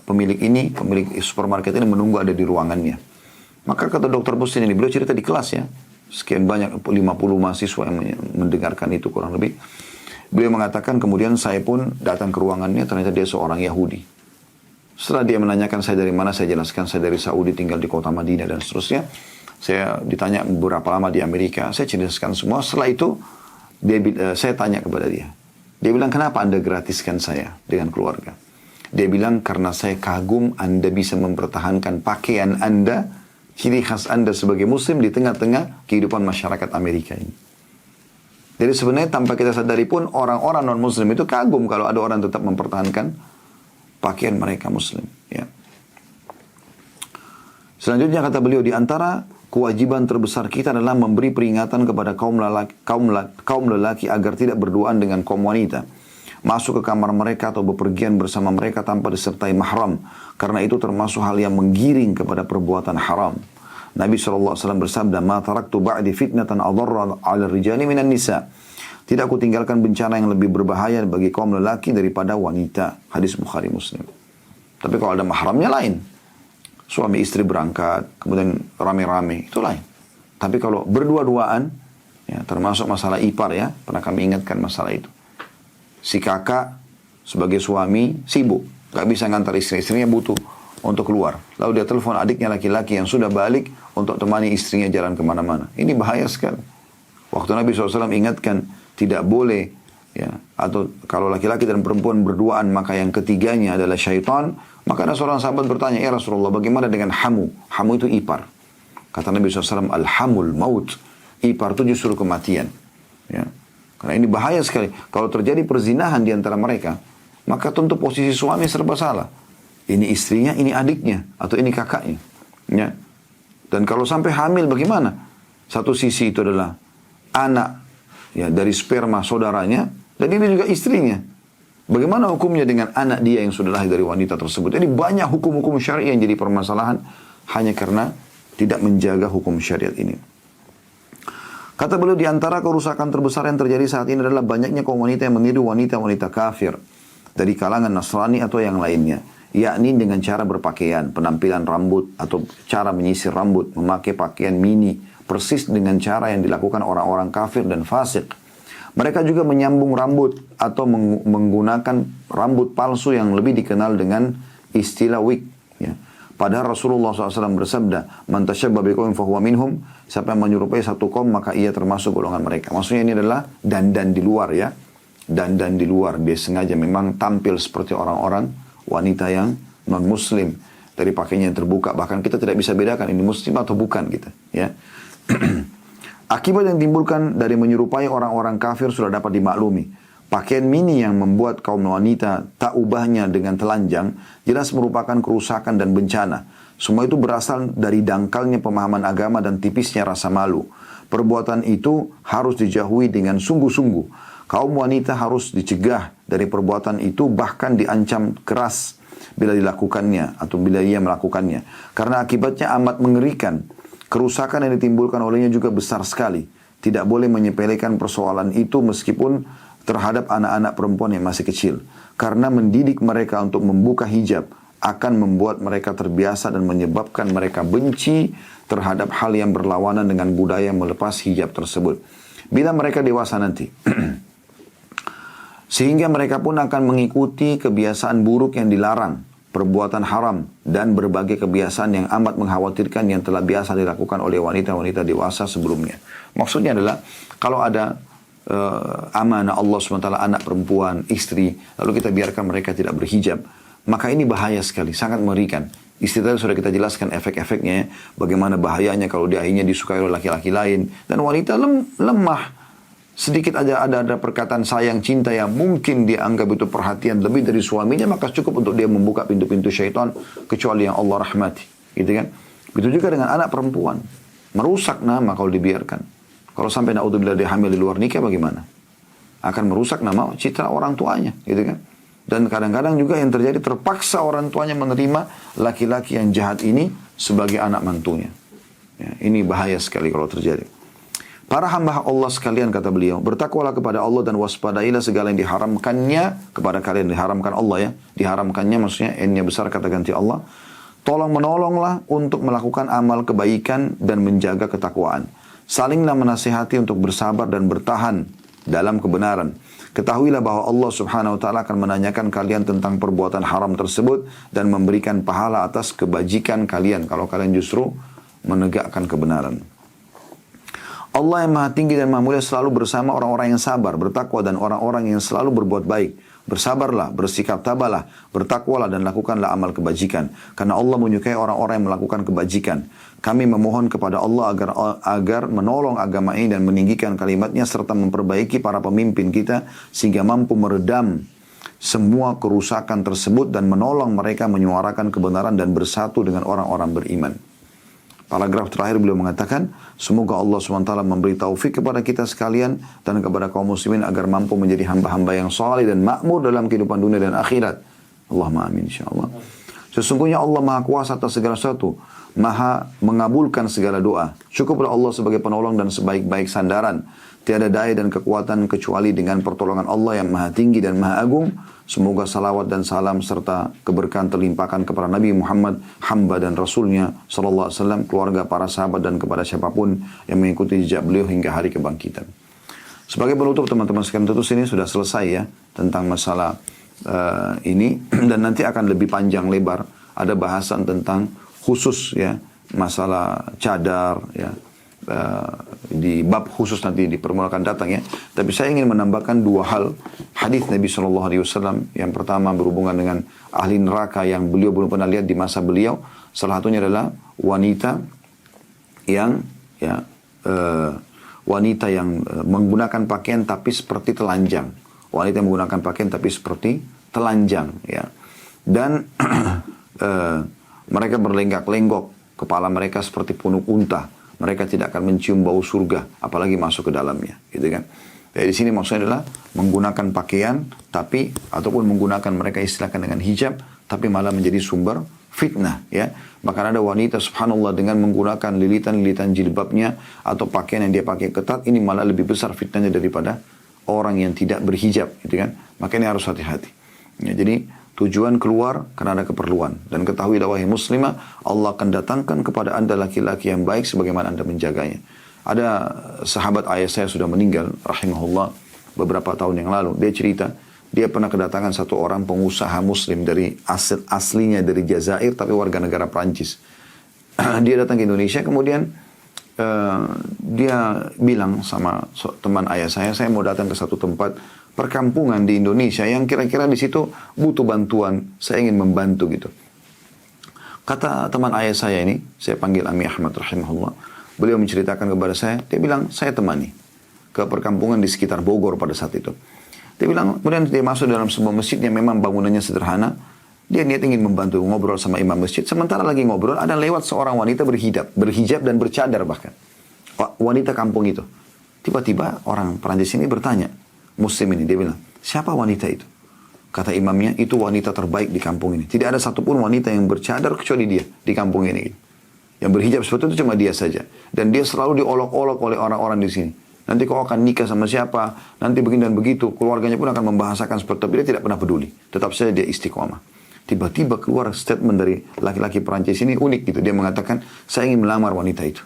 pemilik supermarket ini menunggu ada di ruangannya. Maka kata Dr. Musnid ini, beliau cerita di kelas ya, sekian banyak 50 mahasiswa yang mendengarkan itu kurang lebih. Beliau mengatakan, kemudian saya pun datang ke ruangannya, ternyata dia seorang Yahudi. Setelah dia menanyakan saya dari mana, saya jelaskan saya dari Saudi, tinggal di kota Madinah dan seterusnya. Saya ditanya beberapa lama di Amerika, saya ceritakan semua. Setelah itu saya tanya kepada dia. Dia bilang, kenapa Anda gratiskan saya dengan keluarga? Dia bilang, karena saya kagum Anda bisa mempertahankan pakaian Anda, ciri khas Anda sebagai muslim di tengah-tengah kehidupan masyarakat Amerika ini. Jadi sebenarnya tanpa kita sadari pun, orang-orang non-muslim itu kagum kalau ada orang tetap mempertahankan pakaian mereka muslim. Ya. Selanjutnya kata beliau, di antara kewajiban terbesar kita adalah memberi peringatan kepada kaum lelaki agar tidak berduaan dengan kaum wanita, masuk ke kamar mereka atau bepergian bersama mereka tanpa disertai mahram, karena itu termasuk hal yang menggiring kepada perbuatan haram. Nabi SAW bersabda, ma taraktu ba'di fitnatan adarra 'ala rijali minan nisa. Tidak aku tinggalkan bencana yang lebih berbahaya bagi kaum lelaki daripada wanita. Hadis Bukhari Muslim. Tapi kalau ada mahramnya lain. Suami istri berangkat, kemudian rame-rame, itu lain. Tapi kalau berdua-duaan, ya, termasuk masalah ipar ya, pernah kami ingatkan masalah itu. Si kakak sebagai suami sibuk, gak bisa ngantar istri-istrinya, butuh untuk keluar. Lalu dia telepon adiknya laki-laki yang sudah balik untuk temani istrinya jalan kemana-mana. Ini bahaya sekali. Waktu Nabi SAW ingatkan, tidak boleh, ya, atau kalau laki-laki dan perempuan berduaan, maka yang ketiganya adalah syaitan. Maka ada seorang sahabat bertanya, ya Rasulullah, bagaimana dengan hamu? Hamu itu ipar. Kata Nabi SAW, alhamul maut. Ipar itu justru kematian. Ya. Karena ini bahaya sekali. Kalau terjadi perzinahan di antara mereka, maka tentu posisi suami serba salah. Ini istrinya, ini adiknya, atau ini kakaknya. Ya. Dan kalau sampai hamil bagaimana? Satu sisi itu adalah anak ya, dari sperma saudaranya, dan ini juga istrinya. Bagaimana hukumnya dengan anak dia yang sudah lahir dari wanita tersebut? Jadi banyak hukum-hukum syar'i yang jadi permasalahan hanya karena tidak menjaga hukum syariat ini. Kata beliau, di antara kerusakan terbesar yang terjadi saat ini adalah banyaknya kaum wanita yang meniru wanita-wanita kafir dari kalangan Nasrani atau yang lainnya, yakni dengan cara berpakaian, penampilan rambut atau cara menyisir rambut, memakai pakaian mini, persis dengan cara yang dilakukan orang-orang kafir dan fasik. Mereka juga menyambung rambut atau menggunakan rambut palsu yang lebih dikenal dengan istilah wig. Ya. Padahal Rasulullah SAW bersabda, "Man tashabba biqaumin fahuwa minhum." Siapa yang menyerupai satu kaum maka ia termasuk golongan mereka. Maksudnya ini adalah dandan di luar ya. Dandan di luar. Dia sengaja memang tampil seperti orang-orang wanita yang non-muslim. Dari pakainya yang terbuka. Bahkan kita tidak bisa bedakan ini muslim atau bukan gitu. Ya. Akibat yang timbulkan dari menyerupai orang-orang kafir sudah dapat dimaklumi. Pakaian mini yang membuat kaum wanita tak ubahnya dengan telanjang jelas merupakan kerusakan dan bencana. Semua itu berasal dari dangkalnya pemahaman agama dan tipisnya rasa malu. Perbuatan itu harus dijauhi dengan sungguh-sungguh. Kaum wanita harus dicegah dari perbuatan itu, bahkan diancam keras bila dilakukannya atau bila ia melakukannya. Karena akibatnya amat mengerikan. Kerusakan yang ditimbulkan olehnya juga besar sekali. Tidak boleh menyepelekan persoalan itu meskipun terhadap anak-anak perempuan yang masih kecil. Karena mendidik mereka untuk membuka hijab akan membuat mereka terbiasa dan menyebabkan mereka benci terhadap hal yang berlawanan dengan budaya melepas hijab tersebut. Bila mereka dewasa nanti. Sehingga mereka pun akan mengikuti kebiasaan buruk yang dilarang, perbuatan haram, dan berbagai kebiasaan yang amat mengkhawatirkan yang telah biasa dilakukan oleh wanita-wanita dewasa sebelumnya. Maksudnya adalah, kalau ada amanah Allah SWT, anak perempuan, istri, lalu kita biarkan mereka tidak berhijab, maka ini bahaya sekali, sangat mengerikan. Istilah sudah kita jelaskan efek-efeknya ya, bagaimana bahayanya kalau dia akhirnya disukai oleh laki-laki lain. Dan wanita lemah. Sedikit aja ada perkataan sayang, cinta yang mungkin dia anggap itu perhatian lebih dari suaminya, maka cukup untuk dia membuka pintu-pintu syaitan, kecuali yang Allah rahmati. Gitu kan? Begitu juga dengan anak perempuan. Merusak nama kalau dibiarkan. Kalau sampai na'udzubillah dia hamil di luar nikah bagaimana? Akan merusak nama citra orang tuanya. Gitu kan? Dan kadang-kadang juga yang terjadi, terpaksa orang tuanya menerima laki-laki yang jahat ini sebagai anak mantunya. Ya, ini bahaya sekali kalau terjadi. Para hamba Allah sekalian, kata beliau, bertakwalah kepada Allah dan waspadailah segala yang diharamkannya kepada kalian. Diharamkan Allah ya. Diharamkannya maksudnya N-nya besar kata ganti Allah. Tolong menolonglah untuk melakukan amal kebaikan dan menjaga ketakwaan. Salinglah menasihati untuk bersabar dan bertahan dalam kebenaran. Ketahuilah bahwa Allah Subhanahu wa taala akan menanyakan kalian tentang perbuatan haram tersebut dan memberikan pahala atas kebajikan kalian kalau kalian justru menegakkan kebenaran. Allah yang Maha Tinggi dan Maha Mulia selalu bersama orang-orang yang sabar, bertakwa dan orang-orang yang selalu berbuat baik. Bersabarlah, bersikap tabahlah, bertakwalah dan lakukanlah amal kebajikan. Karena Allah menyukai orang-orang yang melakukan kebajikan. Kami memohon kepada Allah agar menolong agama ini dan meninggikan kalimatnya serta memperbaiki para pemimpin kita sehingga mampu meredam semua kerusakan tersebut dan menolong mereka menyuarakan kebenaran dan bersatu dengan orang-orang beriman. Paragraf terakhir beliau mengatakan, semoga Allah SWT memberi taufik kepada kita sekalian dan kepada kaum muslimin agar mampu menjadi hamba-hamba yang saleh dan makmur dalam kehidupan dunia dan akhirat. Allahumma amin insyaAllah. Sesungguhnya Allah Maha Kuasa atas segala sesuatu, Maha mengabulkan segala doa. Cukuplah Allah sebagai penolong dan sebaik-baik sandaran. Tiada daya dan kekuatan kecuali dengan pertolongan Allah yang Maha Tinggi dan Maha Agung. Semoga salawat dan salam serta keberkahan terlimpahkan kepada Nabi Muhammad, hamba dan Rasulnya sallallahu alaihi wasallam, keluarga, para sahabat dan kepada siapapun yang mengikuti jejak beliau hingga hari kebangkitan. Sebagai penutup teman-teman sekalian, tentu sini sudah selesai ya tentang masalah ini dan nanti akan lebih panjang lebar. Ada bahasan tentang khusus ya masalah cadar ya. Di bab khusus nanti di permulaan akan datang ya. Tapi saya ingin menambahkan dua hal hadis Nabi SAW. Yang pertama berhubungan dengan ahli neraka yang beliau belum pernah lihat di masa beliau. Salah satunya adalah wanita yang menggunakan pakaian tapi seperti telanjang. Wanita yang menggunakan pakaian tapi seperti telanjang ya. Dan mereka berlenggak-lenggok, kepala mereka seperti punuk unta. Mereka tidak akan mencium bau surga, apalagi masuk ke dalamnya, gitu kan? Jadi di sini maksudnya adalah menggunakan pakaian, tapi ataupun menggunakan mereka istilahkan dengan hijab, tapi malah menjadi sumber fitnah ya. Bahkan ada wanita subhanallah dengan menggunakan lilitan-lilitan jilbabnya atau pakaian yang dia pakai ketat, ini malah lebih besar fitnahnya daripada orang yang tidak berhijab gitu kan. Maka ini harus hati-hati. Ya, jadi tujuan keluar karena ada keperluan. Dan ketahuilah wahai muslimah, Allah akan datangkan kepada anda laki-laki yang baik sebagaimana anda menjaganya. Ada sahabat ayah saya sudah meninggal rahimahullah beberapa tahun yang lalu. Dia cerita, dia pernah kedatangan satu orang pengusaha muslim dari aslinya dari Jazair tapi warga negara Prancis. Dia datang ke Indonesia, kemudian dia bilang sama teman ayah saya mau datang ke satu tempat perkampungan di Indonesia yang kira-kira di situ butuh bantuan, saya ingin membantu gitu. Kata teman ayah saya ini, saya panggil Ami Ahmad rahimahullah, beliau menceritakan kepada saya, dia bilang saya temani ke perkampungan di sekitar Bogor pada saat itu. Dia bilang, kemudian dia masuk dalam sebuah masjid yang memang bangunannya sederhana. Dia niat ingin membantu ngobrol sama imam masjid. Sementara lagi ngobrol, ada lewat seorang wanita berhijab dan bercadar bahkan. Wanita kampung itu. Tiba-tiba orang Perancis ini bertanya, Muslim ini, dia bilang, siapa wanita itu? Kata imamnya, itu wanita terbaik di kampung ini. Tidak ada satupun wanita yang bercadar kecuali dia di kampung ini. Yang berhijab seperti itu cuma dia saja. Dan dia selalu diolok-olok oleh orang-orang di sini. Nanti kau akan nikah sama siapa, nanti begini dan begitu. Keluarganya pun akan membahasakan seperti itu, tapi dia tidak pernah peduli. Tetap saja dia istiqomah. Tiba-tiba keluar statement dari laki-laki Perancis ini unik gitu. Dia mengatakan, saya ingin melamar wanita itu.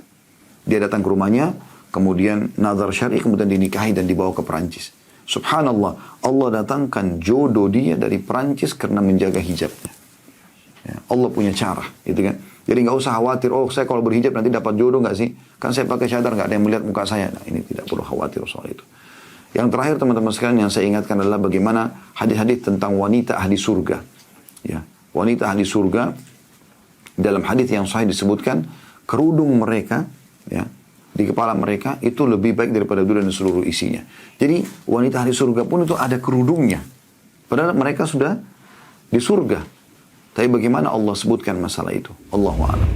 Dia datang ke rumahnya, kemudian nazar syar'i, kemudian dinikahi dan dibawa ke Perancis. Subhanallah, Allah datangkan jodoh dia dari Perancis karena menjaga hijabnya. Ya, Allah punya cara, gitu kan. Jadi nggak usah khawatir, oh saya kalau berhijab nanti dapat jodoh nggak sih? Kan saya pakai cadar nggak ada yang melihat muka saya. Nah ini tidak perlu khawatir soal itu. Yang terakhir teman-teman sekalian yang saya ingatkan adalah bagaimana hadis-hadis tentang wanita ahli surga. Ya, wanita ahli surga dalam hadis yang sahih disebutkan kerudung mereka, ya, di kepala mereka itu lebih baik daripada dunia dan seluruh isinya. Jadi wanita ahli surga pun itu ada kerudungnya. Padahal mereka sudah di surga. Tapi bagaimana Allah sebutkan masalah itu? Allahu a'lam.